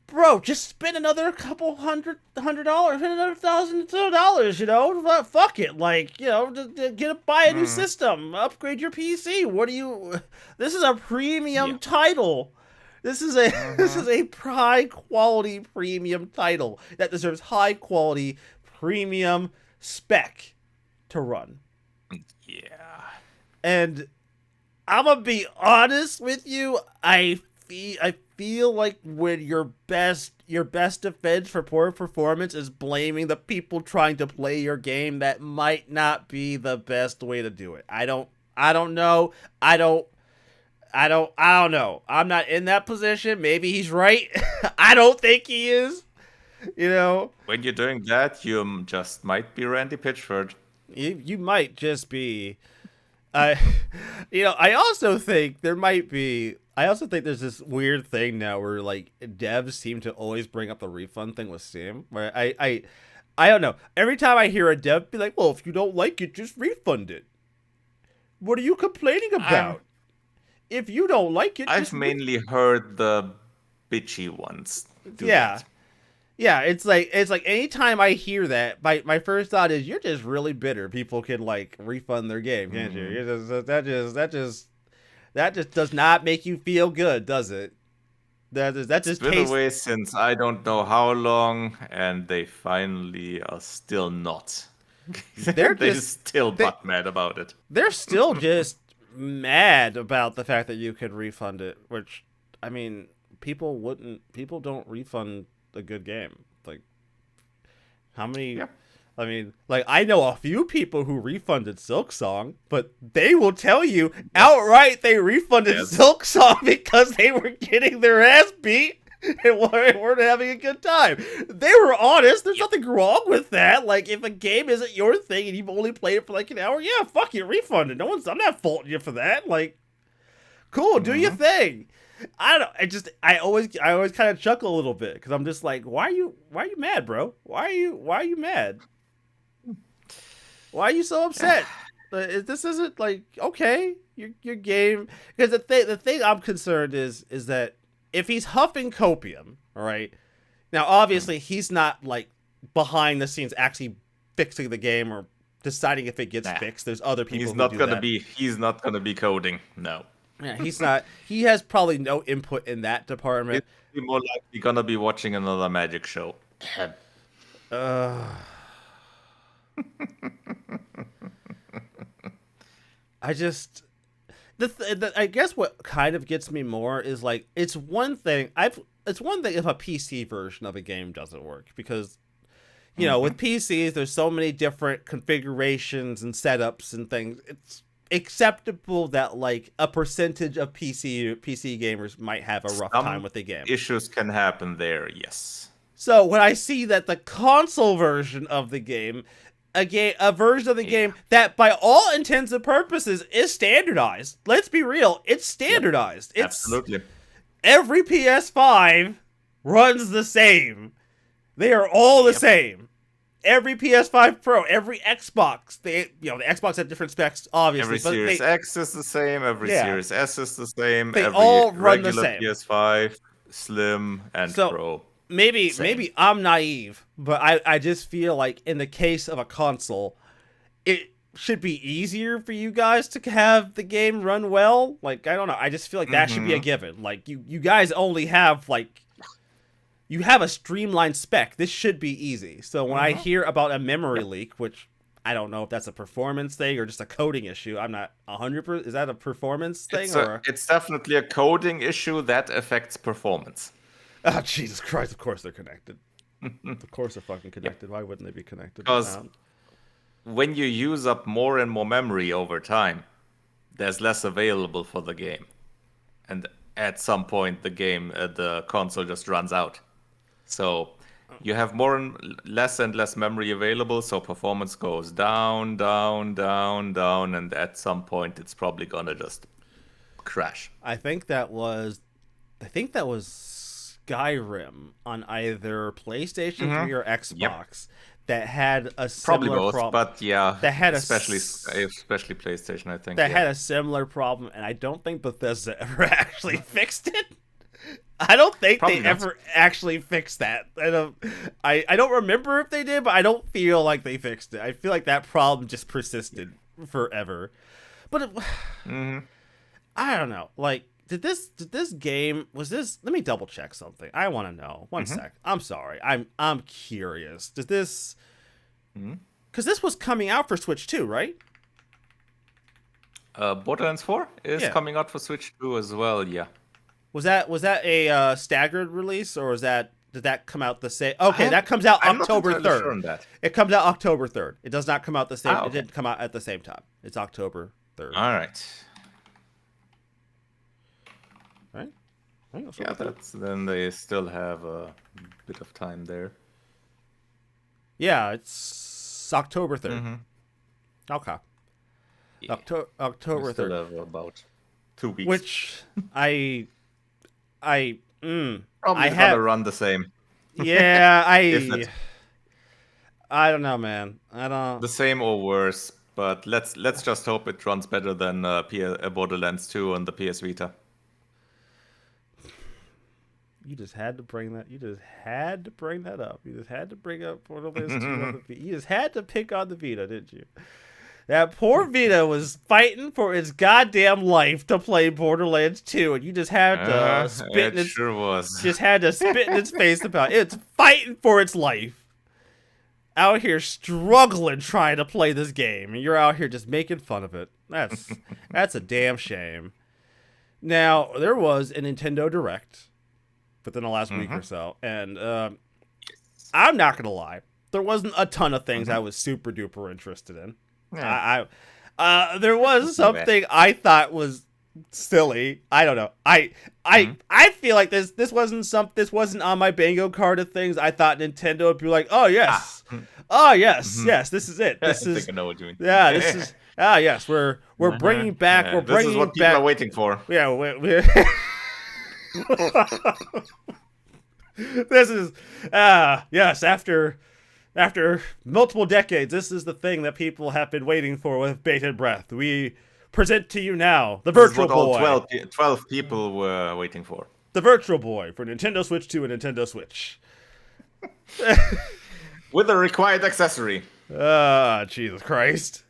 A: bro, just spend another couple $100, spend another $1,000, you know? Fuck it. Like, you know, buy a new system, upgrade your PC. What do you... This is a premium title. This is a high quality premium title that deserves high quality premium spec to run.
B: Yeah.
A: And I'm gonna be honest with you, I feel like when your best defense for poor performance is blaming the people trying to play your game, that might not be the best way to do it. I don't know. I don't know. I'm not in that position. Maybe he's right. I don't think he is. You know,
B: when you're doing that, you just might be Randy Pitchford.
A: You might just be. You know, I also think there's this weird thing now where like devs seem to always bring up the refund thing with Steam. Where I don't know. Every time I hear a dev be like, "Well, if you don't like it, just refund it." What are you complaining about? If you don't like it,
B: I've mainly heard the bitchy ones.
A: Yeah. Yeah, it's like anytime I hear that, my first thought is you're just really bitter. People can like refund their game, can't you? That just does not make you feel good, does it? That just
B: it's been away since I don't know how long, and they finally are still not. They're still butt mad about it.
A: They're still just mad about the fact that you could refund it, which I mean, people don't refund a good game. Like, how many? Yeah. I mean, like, I know a few people who refunded Silksong, but they will tell you outright they refunded Silksong because they were getting their ass beat and weren't having a good time. They were honest. There's nothing wrong with that. Like, if a game isn't your thing and you've only played it for like an hour, yeah, fuck you, refund it. I'm not faulting you for that. Like, cool, do your thing. I don't know. I always kind of chuckle a little bit because I'm just like, why are you mad, bro? Why are you mad? Why are you so upset? This isn't like, okay, your game. Because the thing I'm concerned is that if he's huffing copium, all right. Now, obviously, he's not like behind the scenes actually fixing the game or deciding if it gets fixed. There's other people. He's not gonna
B: be coding. No.
A: Yeah, he's not. He has probably no input in that department.
B: He's more likely gonna be watching another magic show.
A: I guess what kind of gets me more is like it's one thing if a PC version of a game doesn't work because you know with PCs there's so many different configurations and setups and things. It's acceptable that like a percentage of PC gamers might have a rough time with the game.
B: Issues can happen there, yes.
A: So when I see that the console version of the game, a version of the game that by all intents and purposes is standardized. Let's be real, it's standardized.
B: Yep. Absolutely.
A: Every PS5 runs the same. They are all the same. every PS5 Pro, every Xbox, the Xbox had different specs, obviously.
B: Every Series X is the same. Every Series S is the same.
A: They
B: every
A: all run the
B: regular
A: same.
B: PS5, Slim, and Pro.
A: Maybe I'm naive, but I just feel like in the case of a console, it should be easier for you guys to have the game run well. Like, I don't know. I just feel like that should be a given. Like, you guys only have, like, you have a streamlined spec. This should be easy. So when I hear about a memory leak, which I don't know if that's a performance thing or just a coding issue. I'm not 100%. Is that a performance thing?
B: It's definitely a coding issue that affects performance.
A: Oh, Jesus Christ. Of course they're connected. Of course they're fucking connected. Why wouldn't they be connected?
B: Because when you use up more and more memory over time, there's less available for the game. And at some point, the console just runs out. So you have less and less memory available, so performance goes down, down, down, down, and at some point, it's probably gonna just crash.
A: I think that was Skyrim on either PlayStation 3 or Xbox. That had a similar
B: probably both,
A: problem.
B: But yeah,
A: that had
B: especially PlayStation, I think.
A: That had a similar problem, and I don't think Bethesda ever actually fixed it. I don't think they ever actually fixed that. I don't remember if they did, but I don't feel like they fixed it. I feel like that problem just persisted forever. But I don't know. Like, did this game was this? Let me double check something. I want to know. One sec. I'm sorry. I'm curious. Did this? Because this was coming out for Switch 2, right?
B: Borderlands 4 is coming out for Switch 2 as well. Yeah.
A: Was that a staggered release, or did that come out the same? Okay, that comes out October 3rd. Sure on that. It comes out October 3rd. It does not come out the same. It didn't come out at the same time. It's October 3rd.
B: All right.
A: Yeah,
B: then they still have a bit of time there.
A: Yeah, it's October 3rd. Okay. Yeah. October 3rd.
B: Still have about 2 weeks.
A: Which probably
B: gonna run the same.
A: Yeah, I don't know, man. I don't.
B: The same or worse, but let's just hope it runs better than Borderlands 2 on the PS Vita.
A: You just had to bring that. You just had to bring that up. You just had to bring up Borderlands 2 on the Vita. You just had to pick on the Vita, didn't you? That poor Vita was fighting for its goddamn life to play Borderlands 2, and you just had to spit in its
B: sure was.
A: Just had to spit in its face about it. It's fighting for its life. Out here struggling trying to play this game, and you're out here just making fun of it. That's a damn shame. Now, there was a Nintendo Direct within the last week or so, and I'm not gonna lie, there wasn't a ton of things I was super duper interested in. Yeah. There was something I thought was silly. I don't know. I feel like this wasn't on my bingo card of things. I thought Nintendo would be like, oh yes, yes, this is it. This
B: I
A: is.
B: think I know what you mean.
A: Yeah, this is. Yes, we're bringing back.
B: Yeah,
A: we're bringing
B: this is what people
A: back,
B: are waiting for.
A: Yeah, we're this is yes, after multiple decades, this is the thing that people have been waiting for with bated breath. We present to you now the Virtual Boy.
B: All 12 people were waiting for.
A: The Virtual Boy for Nintendo Switch 2 and Nintendo Switch.
B: With a required accessory.
A: Jesus Christ.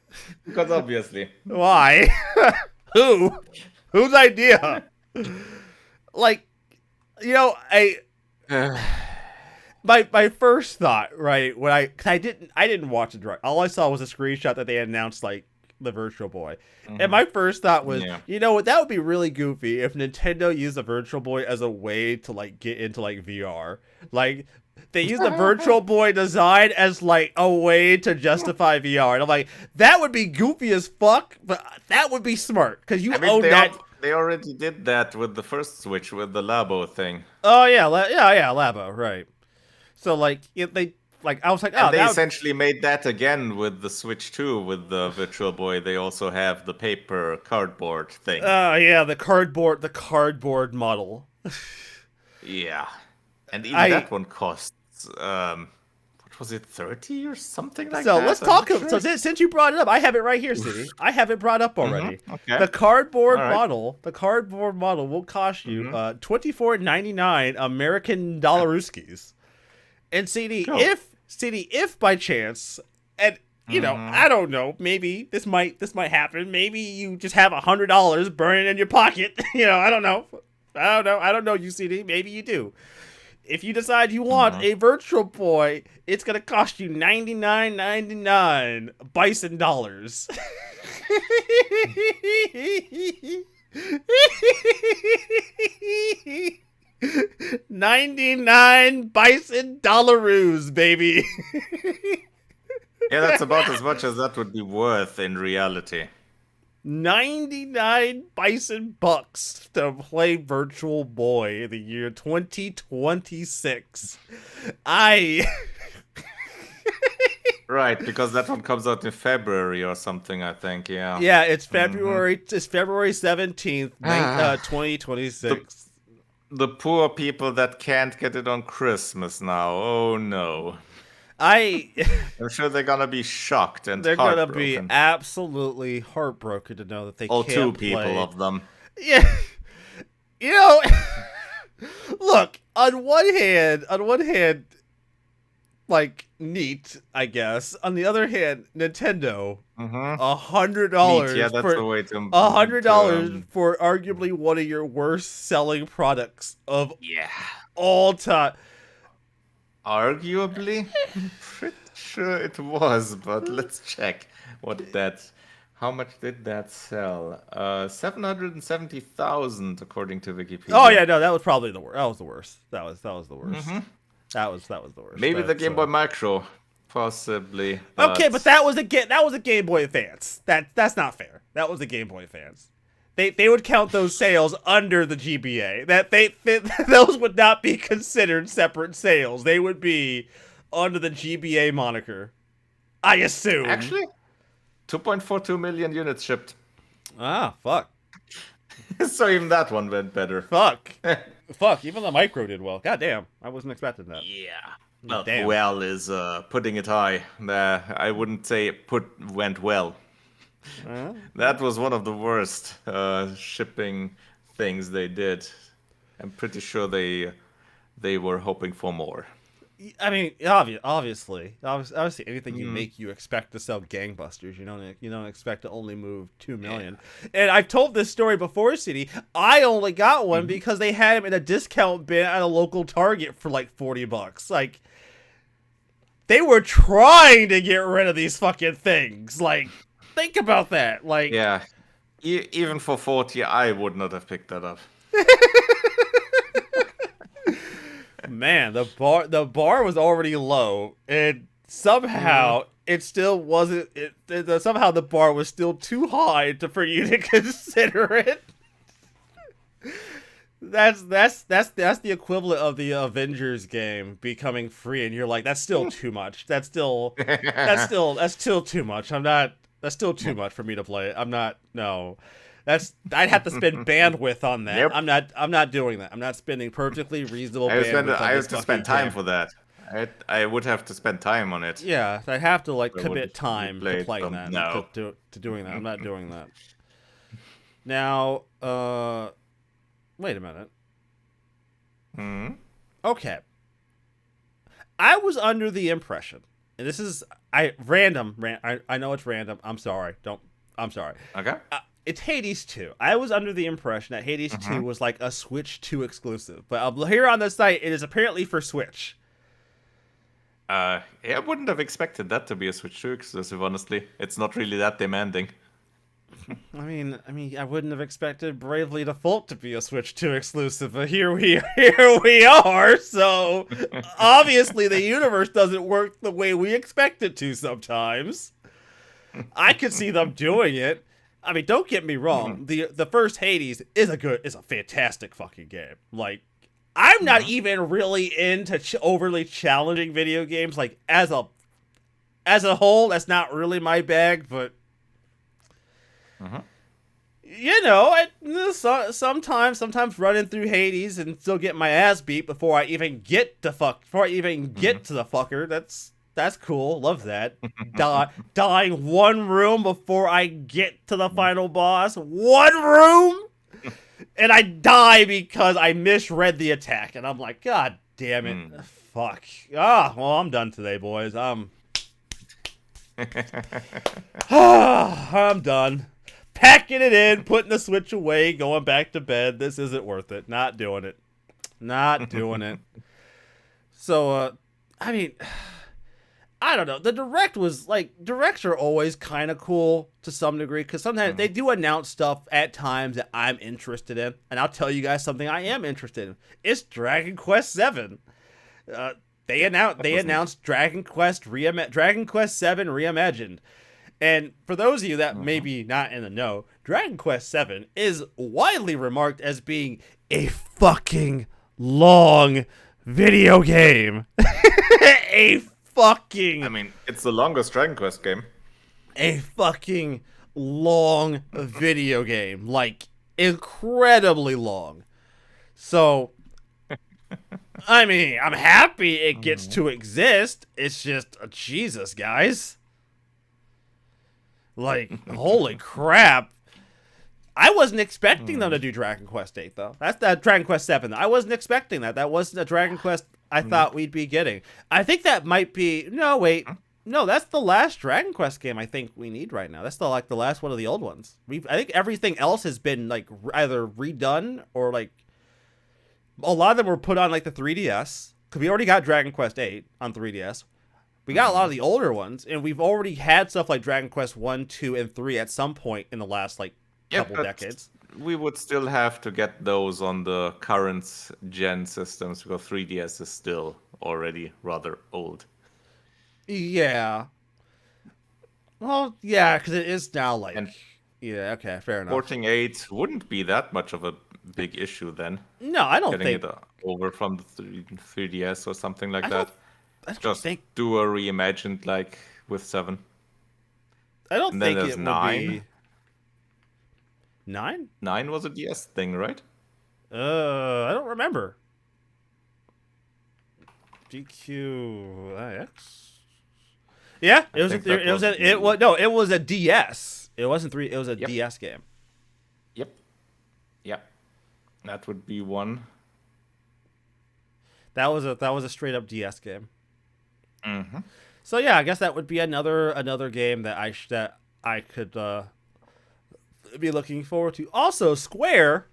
B: Because obviously.
A: Why? Whose idea? Like, my first thought, right, when I didn't watch the direct. All I saw was a screenshot that they announced like the Virtual Boy, and my first thought was, you know what, that would be really goofy if Nintendo used the Virtual Boy as a way to like get into like VR, like. They use the Virtual Boy design as like a way to justify VR, and I'm like, that would be goofy as fuck, but that would be smart because own that.
B: They already did that with the first Switch with the Labo thing.
A: Oh yeah, Labo, right? So like I was like,
B: and they essentially made that again with the Switch 2 with the Virtual Boy. They also have the paper cardboard thing.
A: Oh yeah, the cardboard model.
B: Yeah. And even that one costs, what was it 30 or something like
A: so
B: that?
A: let's talk. So since you brought it up, I have it right here, CD. I have it brought up already.
B: Okay.
A: The cardboard model will cost you $24.99 American Dollaruskis. And CD, if by chance, and you know, I don't know, maybe this might happen. Maybe you just have $100 burning in your pocket. You know, I don't know. I don't know, you CD. Maybe you do. If you decide you want a Virtual Boy, it's gonna cost you $99.99 Bison dollars. 99 Bison dollaroos, baby.
B: Yeah, that's about as much as that would be worth in reality.
A: 99 Bison bucks to play Virtual Boy in the year 2026.
B: Right, because that one comes out in February or something, I think. Yeah.
A: Yeah, it's February. It's February 17th, 2026.
B: The poor people that can't get it on Christmas now. Oh no.
A: I'm
B: sure they're gonna be shocked and
A: they're gonna be absolutely heartbroken to know that they can't play.
B: All two people of them.
A: Yeah, you know, look. On one hand, like neat, I guess. On the other hand, Nintendo, $100.
B: Yeah, that's the way to.
A: $100 for arguably one of your worst selling products of all time.
B: Arguably, pretty sure it was, but let's check how much did that sell? 770,000 according to Wikipedia.
A: Oh yeah, no, that was probably the worst. That was the worst. That was the worst. That was the worst.
B: Maybe the Game Boy Micro, possibly.
A: Okay, but that was a Game Boy Advance. That's not fair. That was the Game Boy Advance. They would count those sales under the GBA. Those would not be considered separate sales. They would be under the GBA moniker, I assume.
B: Actually, 2.42 million units shipped.
A: Ah, fuck.
B: So even that one went better.
A: Fuck. Fuck, even the Micro did well. God damn, I wasn't expecting that.
B: Yeah. Well is putting it high. I wouldn't say went well. That was one of the worst shipping things they did. I'm pretty sure they were hoping for more.
A: I mean, obviously, anything you make, you expect to sell gangbusters. You don't expect to only move 2 million. Yeah. And I've told this story before, City. I only got one because they had them in a discount bin at a local Target for like $40. Like, they were trying to get rid of these fucking things. Like, think about that. Like,
B: yeah, even for 40, I would not have picked that up.
A: Man, the bar was already low, and somehow it still wasn't. Somehow the bar was still too high for you to consider it. That's the equivalent of the Avengers game becoming free, and you're like, that's still too much. That's still too much. That's still too much for me to play. I'm not. No. I'd have to spend bandwidth on that. Yep. I'm not doing that. I'm not spending perfectly reasonable bandwidth.
B: I have to spend time for that. I would have to spend time on it.
A: Yeah, I have to commit time to playing that. No. To doing that. I'm not doing that. Now, wait a minute. Okay. I was under the impression, and this is I know it's random. I'm sorry. I'm sorry.
B: Okay.
A: It's Hades 2. I was under the impression that Hades 2 was like a Switch 2 exclusive, but here on the site, it is apparently for Switch.
B: I wouldn't have expected that to be a Switch 2 exclusive, honestly. It's not really that demanding.
A: I mean, I wouldn't have expected Bravely Default to be a Switch 2 exclusive, but here we are. So obviously, the universe doesn't work the way we expect it to sometimes. I could see them doing it. I mean, don't get me wrong. The first Hades is a fantastic fucking game. Like, I'm not even really into overly challenging video games. Like, as a whole, that's not really my bag. But you know, sometimes running through Hades and still get my ass beat before I even get to the fucker. That's That's cool. Love that. Dying one room before I get to the final boss. One room? And I die because I misread the attack. And I'm like, God damn it. Fuck. Well, I'm done today, boys. I'm done. Packing it in, putting the Switch away, going back to bed. This isn't worth it. Not doing it. Not doing it. So, I mean, I don't know. The Direct was like, Directs are always kind of cool to some degree because sometimes they do announce stuff at times that I'm interested in. And I'll tell you guys something I am interested in. It's Dragon Quest VII. They announced Dragon Quest VII Reimagined. And for those of you that may be not in the know, Dragon Quest VII is widely remarked as being a fucking long video game.
B: I mean, it's the longest Dragon Quest game.
A: A fucking long video game. Like, incredibly long. So, I mean, I'm happy it gets to exist. It's just, Jesus, guys. Like, holy crap. I wasn't expecting them to do Dragon Quest 8, though. That's that Dragon Quest 7. I wasn't expecting that. That wasn't a Dragon Quest I thought we'd be getting. I think that might be... No, wait. No, that's the last Dragon Quest game I think we need right now. That's the last one of the old ones. I think everything else has been, like, either redone or, like... A lot of them were put on, like, the 3DS. Because we already got Dragon Quest 8 on 3DS. We got a lot of the older ones. And we've already had stuff like Dragon Quest 1, 2, and 3 at some point in the last, like, couple decades.
B: We would still have to get those on the current gen systems because 3DS is still already rather old.
A: Yeah. Well, yeah, because it is now like... yeah, okay, fair enough.
B: Porting 8 wouldn't be that much of a big issue then.
A: No, I don't
B: think...
A: Getting
B: it over from the 3DS or something like that.
A: I
B: Just do a reimagined like with 7.
A: I don't think it would
B: 9.
A: be... 9?
B: 9 was a DS thing, right?
A: I don't remember. GQX. Yeah, it was a DS. It wasn't 3. It was a DS game.
B: Yep. That would be one.
A: That was a straight up DS game.
B: Mm-hmm.
A: So yeah, I guess that would be another game that I could be looking forward to. Also, Square,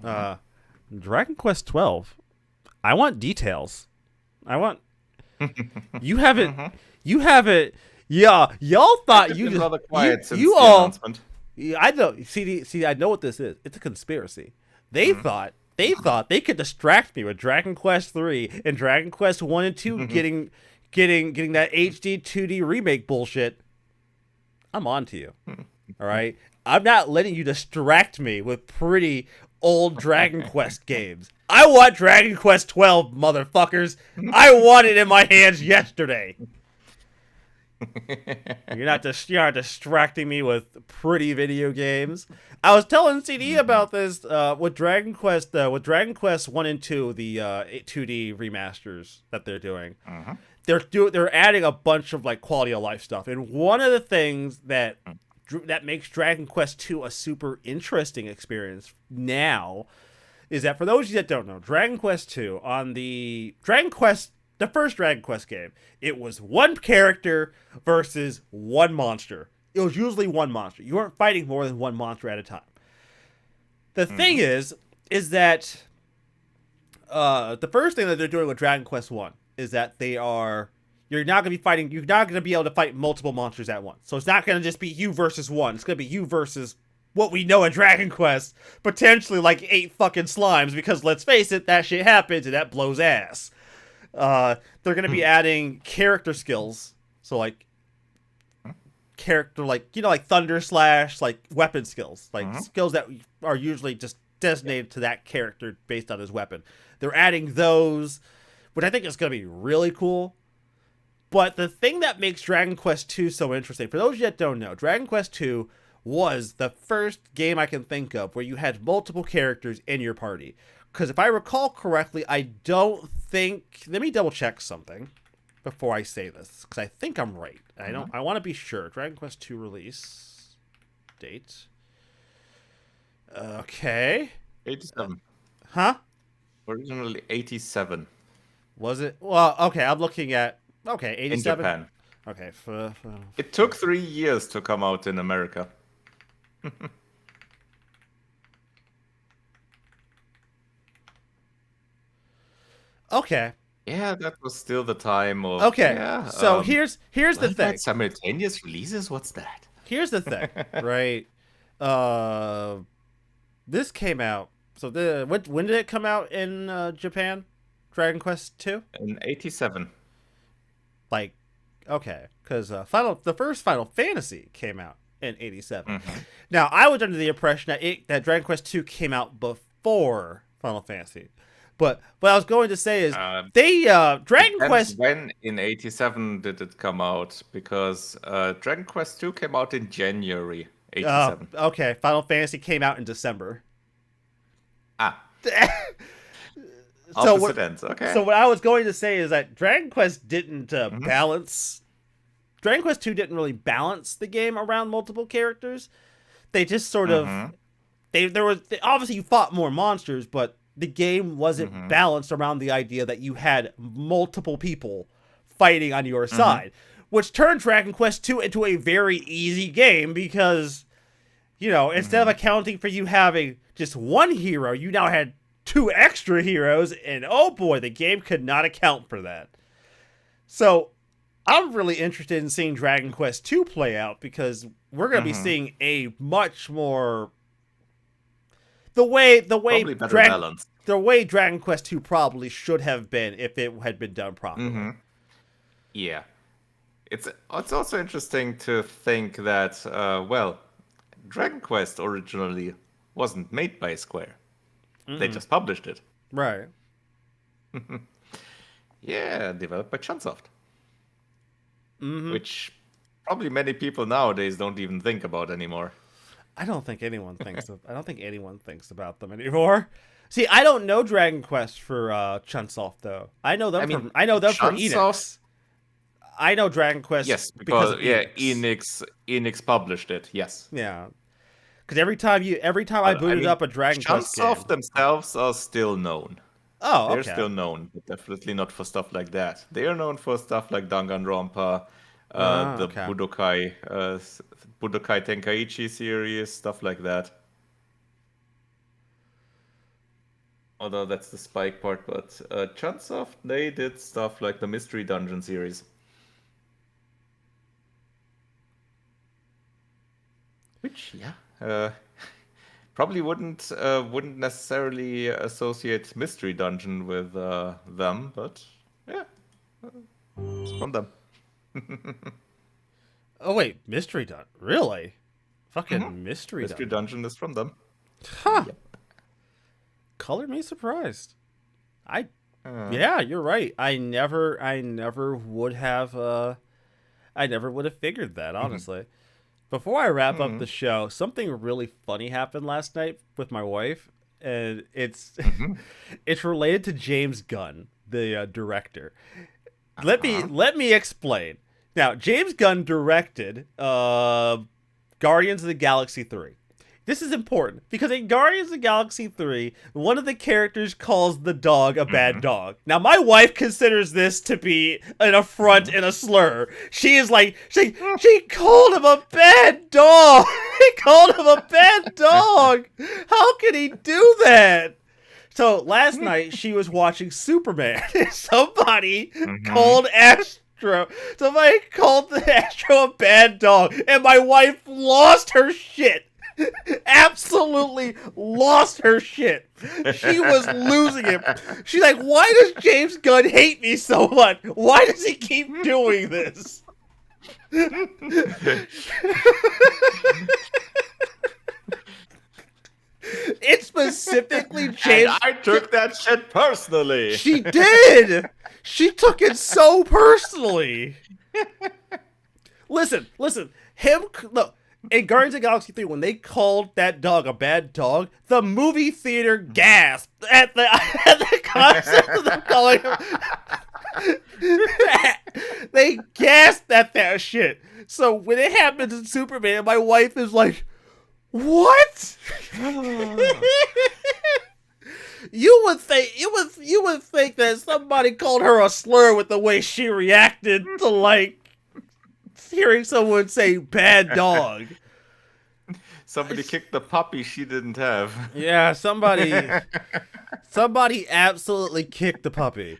A: Dragon Quest 12. I want details. I want. You haven't. You haven't. Yeah, y'all thought you just.
B: Rather quiet since
A: you
B: the
A: all.
B: Announcement.
A: I know. See, I know what this is. It's a conspiracy. They thought they could distract me with Dragon Quest 3 and Dragon Quest 1 and 2 getting that HD 2D remake bullshit. I'm on to you. All right? I'm not letting you distract me with pretty old Dragon Quest games. I want Dragon Quest 12, motherfuckers. I want it in my hands yesterday. You're not distracting me with pretty video games. I was telling CD about this with Dragon Quest 1 and 2, the 2D remasters that they're doing. They're adding a bunch of like quality of life stuff, and one of the things that makes Dragon Quest 2 a super interesting experience now is that for those of you that don't know, Dragon Quest 2 on the first Dragon Quest game, it was one character versus one monster. It was usually one monster. You weren't fighting more than one monster at a time. The thing is that the first thing that they're doing with Dragon Quest 1 is that you're not going to be able to fight multiple monsters at once. So it's not going to just be you versus one. It's going to be you versus what we know in Dragon Quest, potentially like 8 fucking slimes, because let's face it, that shit happens and that blows ass. They're going to be adding character skills. So like character, like Thunder Slash, like weapon skills, like skills that are usually just designated to that character based on his weapon. They're adding those, which I think is going to be really cool. But the thing that makes Dragon Quest 2 so interesting, for those of you that don't know, Dragon Quest 2 was the first game I can think of where you had multiple characters in your party. Because if I recall correctly, I don't think... Let me double check something. before I say this because I think I'm right. I want to be sure. Dragon Quest II release date. Okay.
B: 87.
A: Huh?
B: Originally 87.
A: Was it? Well, okay. I'm looking at 87
B: in Japan.
A: Okay.
B: It took 3 years to come out in America.
A: Okay.
B: Yeah, that was still the time of.
A: Okay.
B: Yeah,
A: so here's the thing.
B: Simultaneous releases? What's that?
A: Here's the thing, right? This came out. So when did it come out in Japan? Dragon Quest II?
B: In 87.
A: Like, okay, because the first Final Fantasy came out in 87.
B: Mm-hmm.
A: Now, I was under the impression that Dragon Quest II came out before Final Fantasy. But what I was going to say is Dragon Quest.
B: When in 87 did it come out? Because Dragon Quest 2 came out in January 87.
A: Okay, Final Fantasy came out in December.
B: Opposite ends. Okay.
A: So what I was going to say is that Dragon Quest didn't balance. Dragon Quest 2 didn't really balance the game around multiple characters. They just sort of. Obviously you fought more monsters, but the game wasn't balanced around the idea that you had multiple people fighting on your side, which turned Dragon Quest 2 into a very easy game because, instead of accounting for you having just one hero, you now had 2 extra heroes, and oh boy, the game could not account for that. So I'm really interested in seeing Dragon Quest 2 play out because we're going to be seeing a much more... The way Dragon Quest 2 probably should have been if it had been done properly.
B: Yeah. It's also interesting to think that, Dragon Quest originally wasn't made by Square. They just published it.
A: Right.
B: Yeah, developed by Chunsoft. Which probably many people nowadays don't even think about anymore.
A: I don't think anyone thinks about them anymore. See, I don't know Dragon Quest for Chunsoft though. I know them for Enix. I know Dragon Quest.
B: Yes, because Enix published it. Yes.
A: Yeah. Because every time I booted up a Dragon Quest game,
B: Chunsoft themselves are still known.
A: Oh, okay.
B: They're still known, but definitely not for stuff like that. They are known for stuff like Danganronpa, Budokai Tenkaichi series, stuff like that. Although that's the Spike part, but Chunsoft, they did stuff like the Mystery Dungeon series. Which, probably wouldn't necessarily associate Mystery Dungeon with them, but yeah, it's from them.
A: Oh wait, Mystery Dungeon? Really? Fucking Mystery
B: Dungeon is from them.
A: Huh. Yep. Color me surprised. Yeah, you're right. I never would have figured that, honestly. Before I wrap up the show, something really funny happened last night with my wife, and it's related to James Gunn, the director. Let me explain. Now, James Gunn directed Guardians of the Galaxy 3. This is important because in Guardians of the Galaxy 3, one of the characters calls the dog a bad dog. Now, my wife considers this to be an affront and a slur. She is like, she called him a bad dog. He called him a bad dog. How can he do that? So last night she was watching Superman. Somebody called Somebody called the Astro a bad dog, and my wife lost her shit. Absolutely lost her shit. She was losing it. She's like, why does James Gunn hate me so much? Why does he keep doing this? It's specifically James.
B: And I took that shit personally.
A: She did. She took it so personally. Listen. Look. In Guardians of the Galaxy 3, when they called that dog a bad dog, the movie theater gasped at the concept of them calling him. They gasped at that shit. So when it happens in Superman, my wife is like, "What?" You would think that somebody called her a slur with the way she reacted to like hearing someone say "bad dog."
B: Somebody kicked the puppy she didn't have.
A: Yeah, somebody absolutely kicked the puppy.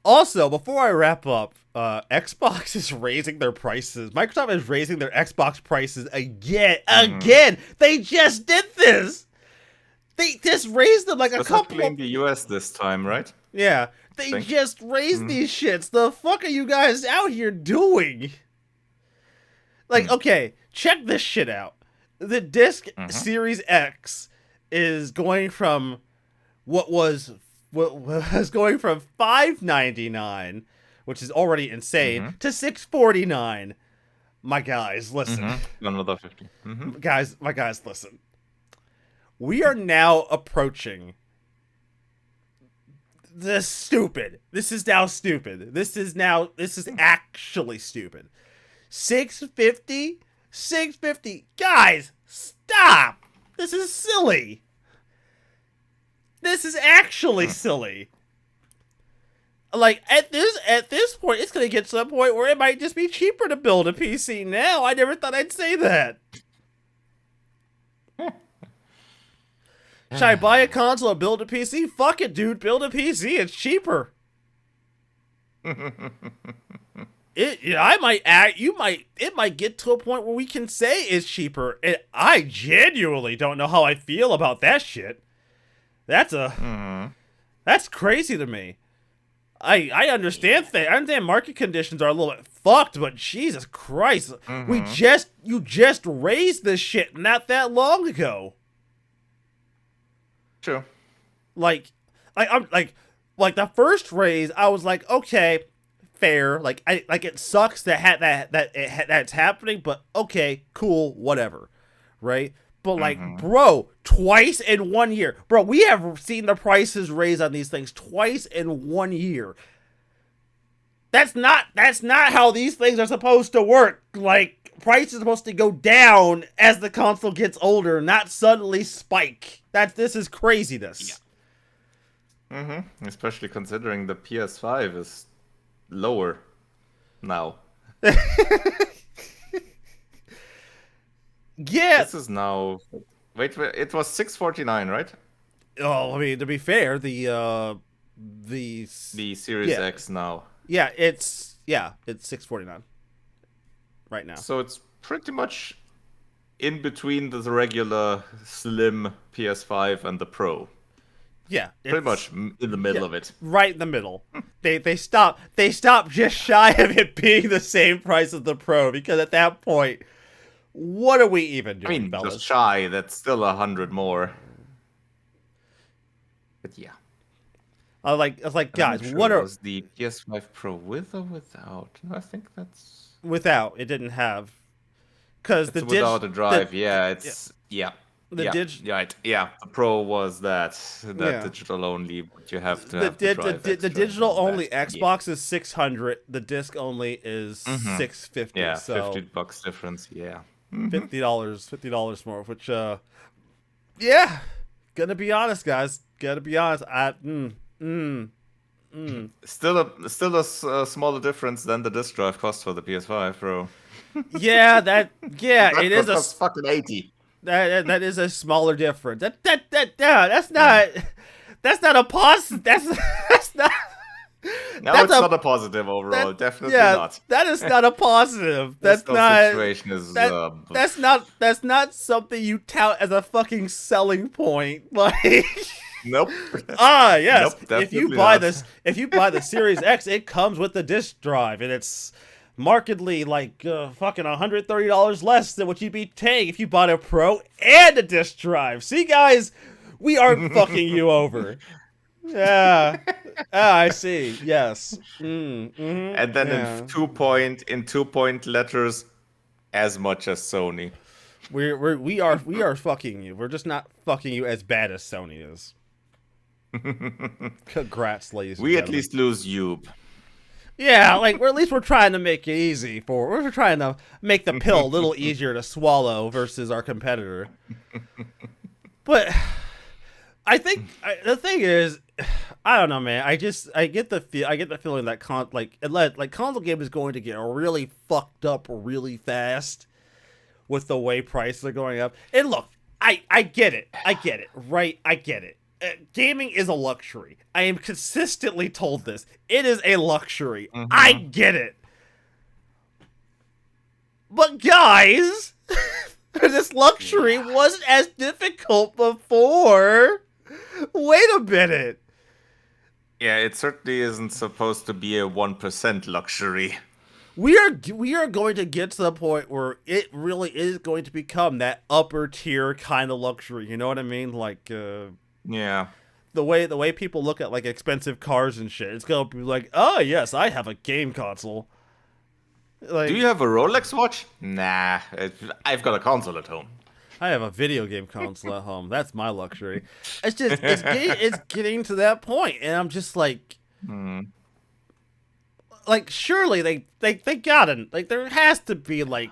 A: Also, before I wrap up, Xbox is raising their prices. Microsoft is raising their Xbox prices again. Again, they just did this. They just raised them like a couple
B: in the US this time, right?
A: Yeah, they just raised these shits. The fuck are you guys out here doing? Like, okay, check this shit out. The disc Series X is going from what was going from $599, which is already insane, to $649. My guys, listen.
B: Another 50.
A: My guys, listen. We are now approaching this stupid. This is now stupid. This is actually stupid. $650? $650. Guys, stop. This is silly. This is actually silly. Like, at this point, it's going to get to the point where it might just be cheaper to build a PC now. I never thought I'd say that. Should I buy a console or build a PC? Fuck it, dude. Build a PC. It's cheaper. It might get to a point where we can say it's cheaper. And I genuinely don't know how I feel about that shit. That's crazy to me. I understand things. I understand market conditions are a little bit fucked, but Jesus Christ, you just raised this shit not that long ago.
B: True.
A: Like the first raise, I was like, okay, fair. Like it sucks that's happening, but okay, cool, whatever, right? But like, bro, twice in 1 year, bro. We have seen the prices raise on these things twice in 1 year. That's not how these things are supposed to work. Like, price is supposed to go down as the console gets older, not suddenly spike. This is craziness.
B: Yeah. Especially considering the PS5 is lower now.
A: Yeah.
B: This is now. Wait, it was $649, right?
A: Oh, I mean, to be fair, the
B: Series X now.
A: Yeah, it's $649 right now.
B: So it's pretty much in between the regular slim PS5 and the Pro.
A: Yeah,
B: pretty much in the middle of it.
A: Right in the middle. They stopped just shy of it being the same price as the Pro, because at that point, what are we even doing,
B: I mean,
A: fellas?
B: just shy. That's still 100 more. But yeah.
A: I was like, guys, what are...
B: Was the PS5 Pro with or without? No, I think that's...
A: Without. It didn't have... Because the
B: without a drive, it's... Yeah.
A: The
B: Pro was that digital only, but you have to have the drive.
A: The digital only Xbox is $600. The disc only is $650.
B: Yeah,
A: so
B: $50 difference. Yeah,
A: $50 more. Which, yeah, gonna be honest, guys. Gotta be honest.
B: Still a smaller difference than the disc drive cost for the PS5 Pro.
A: It is a
B: fucking 80.
A: That is a smaller difference. That's not a positive. That's not.
B: It's not a positive overall. Definitely not.
A: That is not a positive. That's not. Situation is. That's not something you tout as a fucking selling point. Like.
B: Nope.
A: Yes.
B: Nope,
A: if you buy the Series X, it comes with the disc drive, and it's markedly like fucking $130 less than what you'd be paying if you bought a Pro and a disc drive. See, guys, we aren't fucking you over. Yeah. I see. Yes.
B: And then in 2-point letters, as much as Sony.
A: We are fucking you. We're just not fucking you as bad as Sony is. Congrats, ladies.
B: We at least lose you.
A: Yeah, like at least we're trying to make it easy we're trying to make the pill a little easier to swallow versus our competitor. But I think the thing is, I don't know, man. I get the feeling that console game is going to get really fucked up really fast with the way prices are going up. And look, I get it, right? I get it. Gaming is a luxury. I am consistently told this. It is a luxury. Mm-hmm. I get it. But guys, this luxury wasn't as difficult before. Wait a minute.
B: Yeah, it certainly isn't supposed to be a 1% luxury.
A: We are going to get to the point where it really is going to become that upper tier kind of luxury. You know what I mean? Like,
B: yeah.
A: The way people look at like expensive cars and shit, it's gonna be like, oh yes, I have a game console.
B: Like, do you have a Rolex watch? Nah, I've got a console at home.
A: I have a video game console at home. That's my luxury. It's just it's getting to that point, and I'm just like, like surely they gotta, like, there has to be like,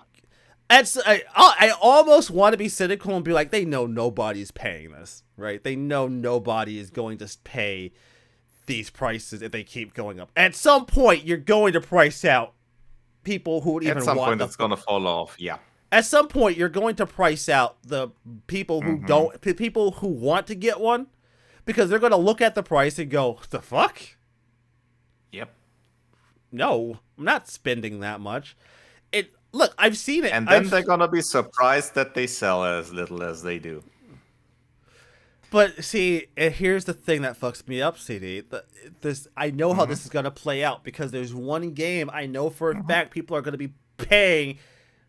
A: I almost want to be cynical and be like, they know nobody's paying this, right? They know nobody is going to pay these prices if they keep going up. At some point, you're going to price out people who would even want.
B: At some point, it's going to fall off. Yeah.
A: At some point, you're going to price out the people who people who want to get one, because they're going to look at the price and go, "The fuck?
B: Yep.
A: No, I'm not spending that much." Look, I've seen it.
B: And then they're going to be surprised that they sell as little as they do.
A: But see, here's the thing that fucks me up, CD. I know how this is going to play out, because there's one game I know for a fact people are going to be paying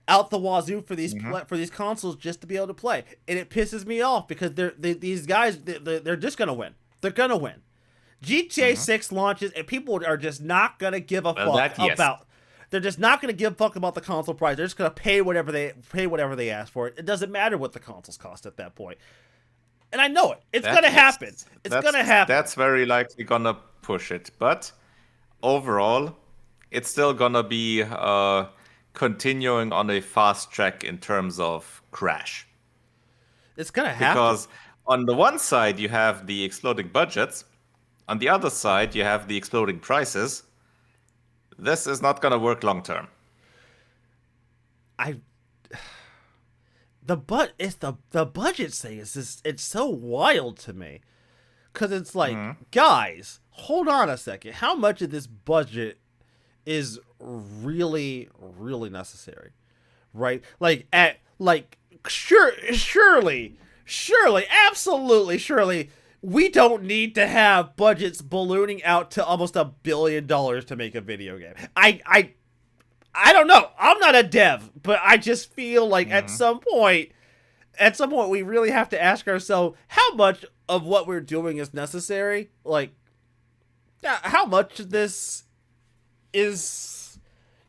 A: out the wazoo for these for these consoles just to be able to play. And it pisses me off, because these guys, they're just going to win. They're going to win. GTA 6 launches, and people are just not going to give a fuck about... They're just not going to give a fuck about the console price. They're just going to pay whatever they ask for it. It doesn't matter what the consoles cost at that point. And I know it. It's going to happen. It's going to happen.
B: That's very likely going to push it. But overall, it's still going to be continuing on a fast track in terms of crash.
A: It's going to happen.
B: Because on the one side, you have the exploding budgets. On the other side, you have the exploding prices. This is not going to work long term.
A: The budget thing is just, it's so wild to me, because it's like, guys, hold on a second. How much of this budget is really, really necessary, right? Surely, absolutely, surely. We don't need to have budgets ballooning out to almost $1 billion to make a video game. I don't know. I'm not a dev, but I just feel like at some point we really have to ask ourselves, how much of what we're doing is necessary? Like, how much of this is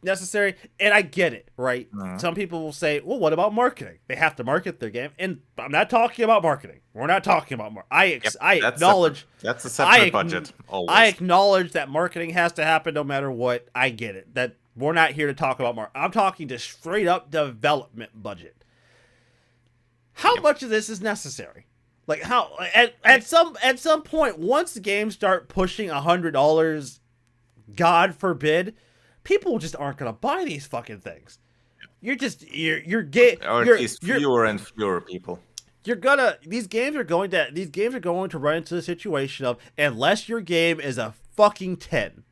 A: necessary? And I get it, right? Some people will say, well, what about marketing? They have to market their game. And I'm not talking about marketing. We're not talking about I acknowledge
B: that's a separate budget. Always.
A: I acknowledge that marketing has to happen no matter what. I get it. That we're not here to talk about marketing. I'm talking to straight up development budget. How much of this is necessary? Like, how at some point, once the games start pushing $100, God forbid, people just aren't gonna buy these fucking things. Or at
B: least fewer and fewer people.
A: These games are going to run into the situation of, unless your game is a fucking 10.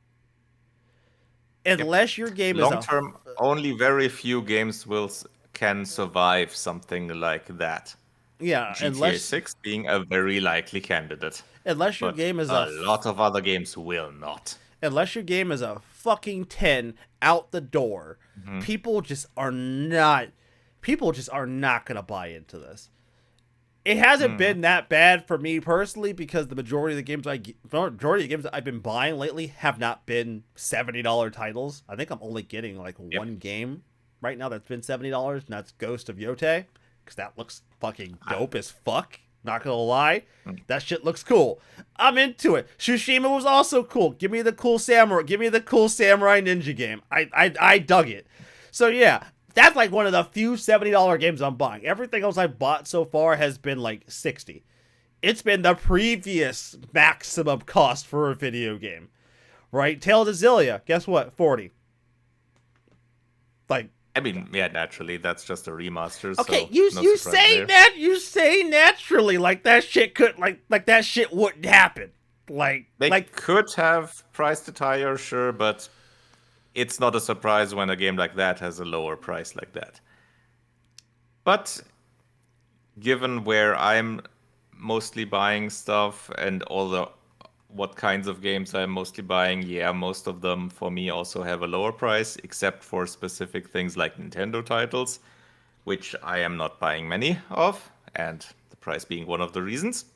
A: Unless your game is
B: long term, only very few games can survive something like that.
A: Yeah,
B: GTA 6 being a very likely candidate.
A: Unless your game is
B: a lot of other games will not.
A: Unless your game is a fucking 10 out the door, people just are not gonna buy into this. It hasn't been that bad for me personally, because the majority of the games I've been buying lately have not been $70 titles. I think I'm only getting like one game right now that's been $70, and that's Ghost of Yote, because that looks fucking dope as fuck. Not gonna lie, that shit looks cool. I'm into it. Tsushima was also cool. Give me the cool samurai. Give me the cool samurai ninja game. I dug it. So yeah, that's like one of the few $70 games I'm buying. Everything else I've bought so far has been like 60. It's been the previous maximum cost for a video game, right? Tales of Xillia, guess what? 40. Like,
B: I mean, yeah, naturally, that's just a remaster.
A: okay,
B: so
A: you say that, you say naturally, like that shit could, like that shit wouldn't happen.
B: They could have priced it higher, sure, but it's not a surprise when a game like that has a lower price like that. But given where I'm mostly buying stuff and what kinds of games I'm mostly buying, yeah, most of them for me also have a lower price, except for specific things like Nintendo titles, which I am not buying many of, and the price being one of the reasons.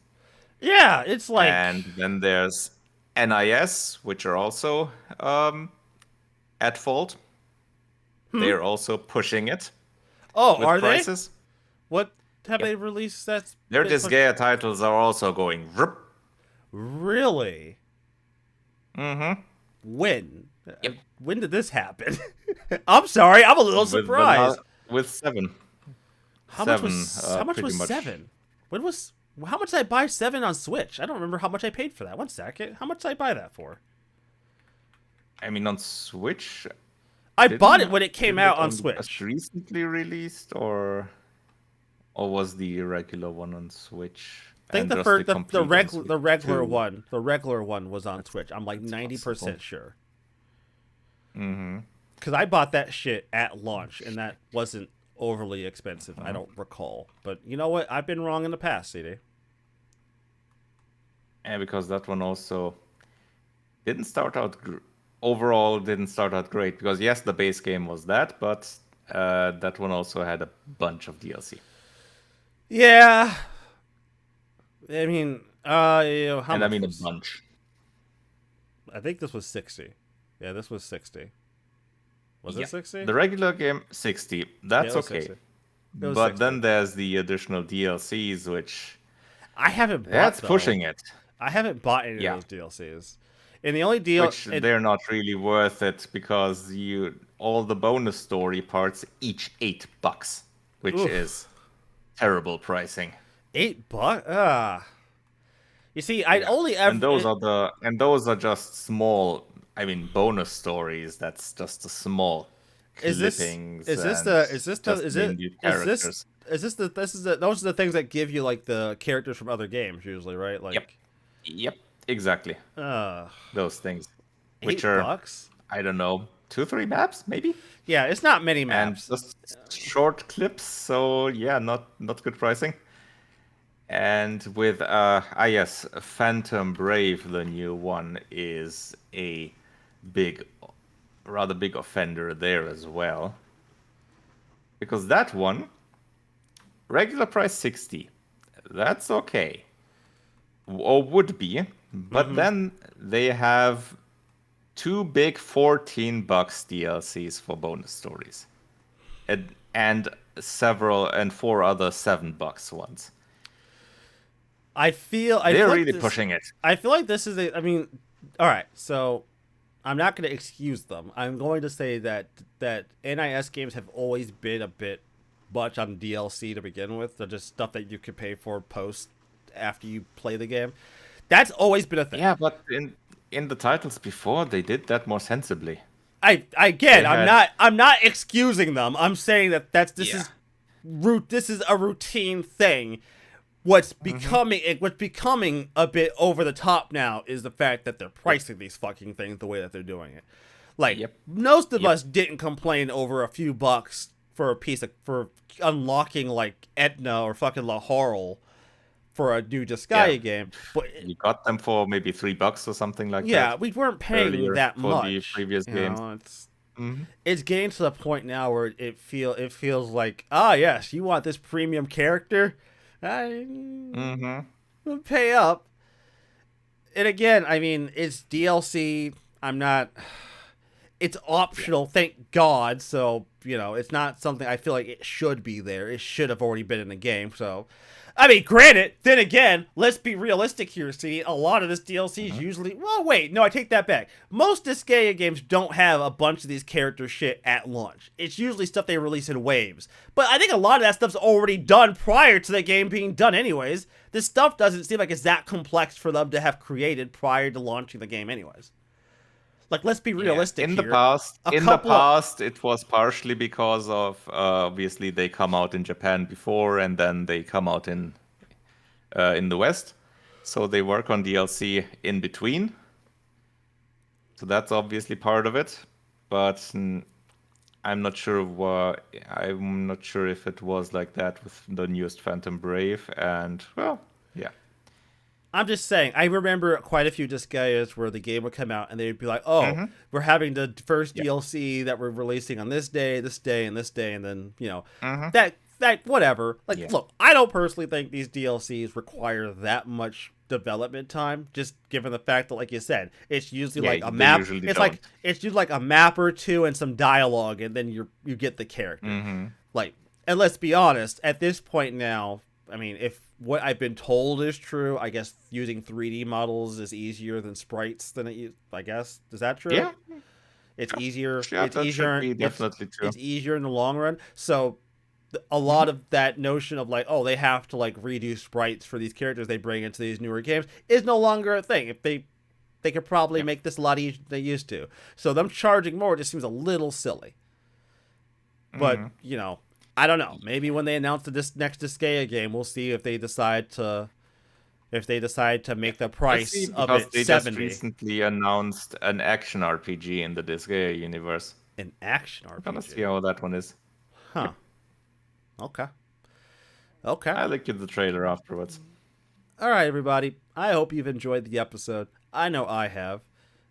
A: Yeah, it's like...
B: And then there's NIS, which are also at fault. They're also pushing it.
A: Oh,
B: with
A: are
B: prices.
A: They? What have they released? That's
B: their Disgaea titles are also going. Rip.
A: Really?
B: Mm-hmm.
A: When?
B: Yep.
A: When did this happen? I'm sorry, I'm a little surprised.
B: With 7.
A: How much was 7? How much did I buy 7 on Switch? I don't remember how much I paid for that. 1 second. How much did I buy that for?
B: I mean, on Switch.
A: I bought it when it came out on Switch.
B: Recently released, or was the regular one on Switch?
A: I think the regular one was on Switch. I'm like 90% sure.
B: Mm-hmm.
A: Because I bought that shit at launch, and that wasn't overly expensive. I don't recall, but you know what? I've been wrong in the past, CD.
B: And because that one also didn't start out overall didn't start out great, because yes, the base game was that, but that one also had a bunch of DLC.
A: Yeah, I mean, a
B: bunch.
A: I think this was 60. Yeah, this was 60. Was it 60?
B: The regular game 60. That's okay.
A: 60.
B: But
A: 60.
B: then there's the additional DLCs, which
A: I haven't bought.
B: That's pushing it.
A: I haven't bought any of those DLCs. And the only deal,
B: which they're not really worth it, because all the bonus story parts each $8, which is terrible pricing.
A: $8? You see, I only ever...
B: And those are just small, bonus stories. That's just a small clippings.
A: Those are the things that give you like the characters from other games usually, right? Like
B: Yep, exactly. Those things. Which
A: $8?
B: are, I don't know, 2-3 maps maybe?
A: Yeah, it's not many maps.
B: And just short clips, so yeah, not good pricing. And with Phantom Brave, the new one, is a rather big offender there as well. Because that one, regular price 60. That's okay. Or would be. But then they have 2 big $14 DLCs for bonus stories. And 4 other $7 ones. They're really pushing it.
A: I feel like this is all right, so I'm not going to excuse them. I'm going to say that NIS games have always been a bit much on DLC to begin with. They're just stuff that you could pay for post after you play the game. That's always been a thing.
B: Yeah, but in the titles before, they did that more sensibly.
A: I'm not excusing them. I'm saying that this is a routine thing. What's becoming a bit over the top now is the fact that they're pricing these fucking things the way that they're doing it. Like, most of us didn't complain over a few bucks for for unlocking like Etna or fucking Lahorl for a new Disgaea game. But
B: you got them for maybe $3 or something like that.
A: Yeah, we weren't paying that much
B: for the previous games.
A: It's getting to the point now where it feels like, yes, you want this premium character? Pay up. And again, it's DLC. It's optional, thank God. So, it's not something I feel like it should be there. It should have already been in the game. So, I mean, granted, then again, let's be realistic here, see, a lot of this DLC is usually... Well, wait, no, I take that back. Most Disgaea games don't have a bunch of these character shit at launch. It's usually stuff they release in waves. But I think a lot of that stuff's already done prior to the game being done anyways. This stuff doesn't seem like it's that complex for them to have created prior to launching the game anyways. Like, let's be realistic
B: in
A: here.
B: The past, it was partially because of, obviously, they come out in Japan before, and then they come out in the West. So they work on DLC in between. So that's obviously part of it. But I'm not sure if it was like that with the newest Phantom Brave. And, well, yeah.
A: I'm just saying, I remember quite a few Disgaeas where the game would come out and they'd be like, oh, we're having the first DLC that we're releasing on this day, and this day, and then, you know, that whatever. Like, look, I don't personally think these DLCs require that much development time, just given the fact that, like you said, it's usually like a map. It's usually like a map or two and some dialogue, and then you get the character. Like, and let's be honest, at this point now, I mean, if what I've been told is true, I guess using 3D models is easier than sprites than it. I guess, is that true?
B: Yeah,
A: it's easier.
B: Yeah,
A: it's easier.
B: Definitely true.
A: It's easier in the long run. So a lot of that notion of like, oh, they have to like redo sprites for these characters they bring into these newer games is no longer a thing. If they could probably make this a lot easier than they used to. So them charging more just seems a little silly. But you know, I don't know. Maybe when they announce this next Disgaea game, we'll see if they decide to make the price of it
B: they
A: 70.
B: They just recently announced an action RPG in the Disgaea universe.
A: An action RPG.
B: Gonna see how that one is.
A: Huh. Okay.
B: I'll link you the trailer afterwards.
A: All right, everybody. I hope you've enjoyed the episode. I know I have.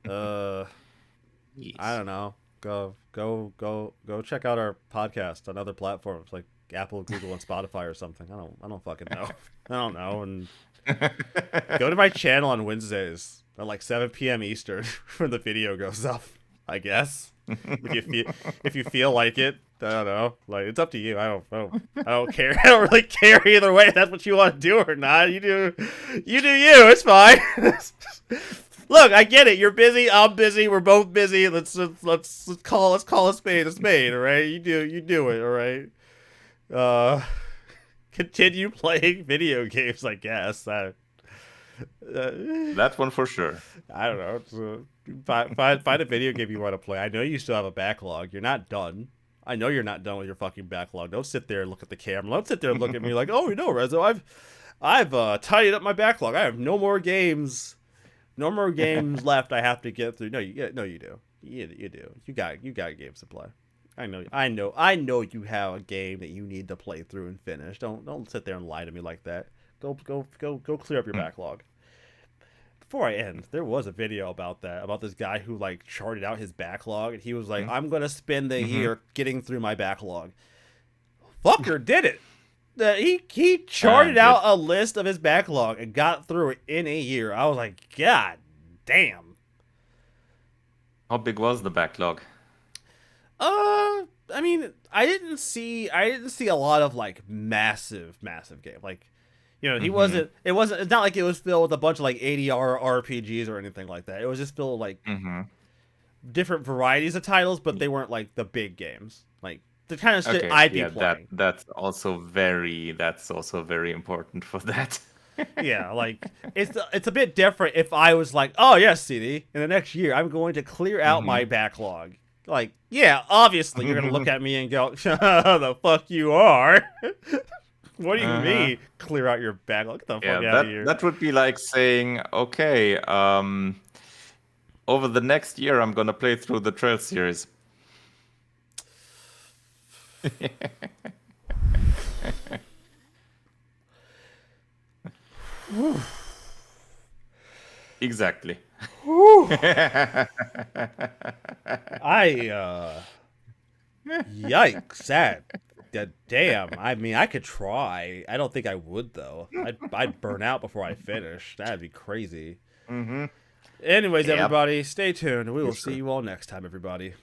B: Yes.
A: I don't know. Go check out our podcast on other platforms like Apple, Google, and Spotify or something. I don't fucking know. I don't know. And go to my channel on Wednesdays at like 7 p.m. Eastern when the video goes up, I guess. If you feel like it. I don't know. Like, it's up to you. I don't care. I don't really care either way if that's what you want to do or not. You do you. It's fine. Look, I get it. You're busy. I'm busy. We're both busy. Let's call a spade a spade. All right. You do it. All right. Continue playing video games, I guess.
B: That one for sure.
A: I don't know. So, find a video game you want to play. I know you still have a backlog. You're not done. I know you're not done with your fucking backlog. Don't sit there and look at the camera. Don't sit there and look at me like, oh, you know, Rezo, I've tidied up my backlog. I have no more games left I have to get through. No, you do. You do. You got games to play. I know you have a game that you need to play through and finish. Don't sit there and lie to me like that. Go clear up your backlog. Before I end, there was a video about this guy who like charted out his backlog, and he was like, I'm gonna spend the year getting through my backlog. Fucker did it. He charted out a list of his backlog and got through it in a year. I was like, God damn.
B: How big was the backlog?
A: I mean, I didn't see a lot of like massive game. Like, you know, it's not like it was filled with a bunch of like 80-hour RPGs or anything like that. It was just filled with like different varieties of titles, but they weren't like the big games. Like the kind of shit I'd be playing.
B: That's also very important for that.
A: Yeah, like it's a bit different if I was like, oh yes, CD, in the next year I'm going to clear out my backlog. Like, yeah, obviously you're gonna look at me and go, the fuck you are. What do you mean clear out your backlog? Get the fuck out of here.
B: That would be like saying, okay, over the next year I'm gonna play through the Trail series. Exactly.
A: Yikes, that damn. I mean, I could try. I don't think I would though. I'd burn out before I finish. That'd be crazy. Anyways, everybody, stay tuned. We will see you all next time, everybody.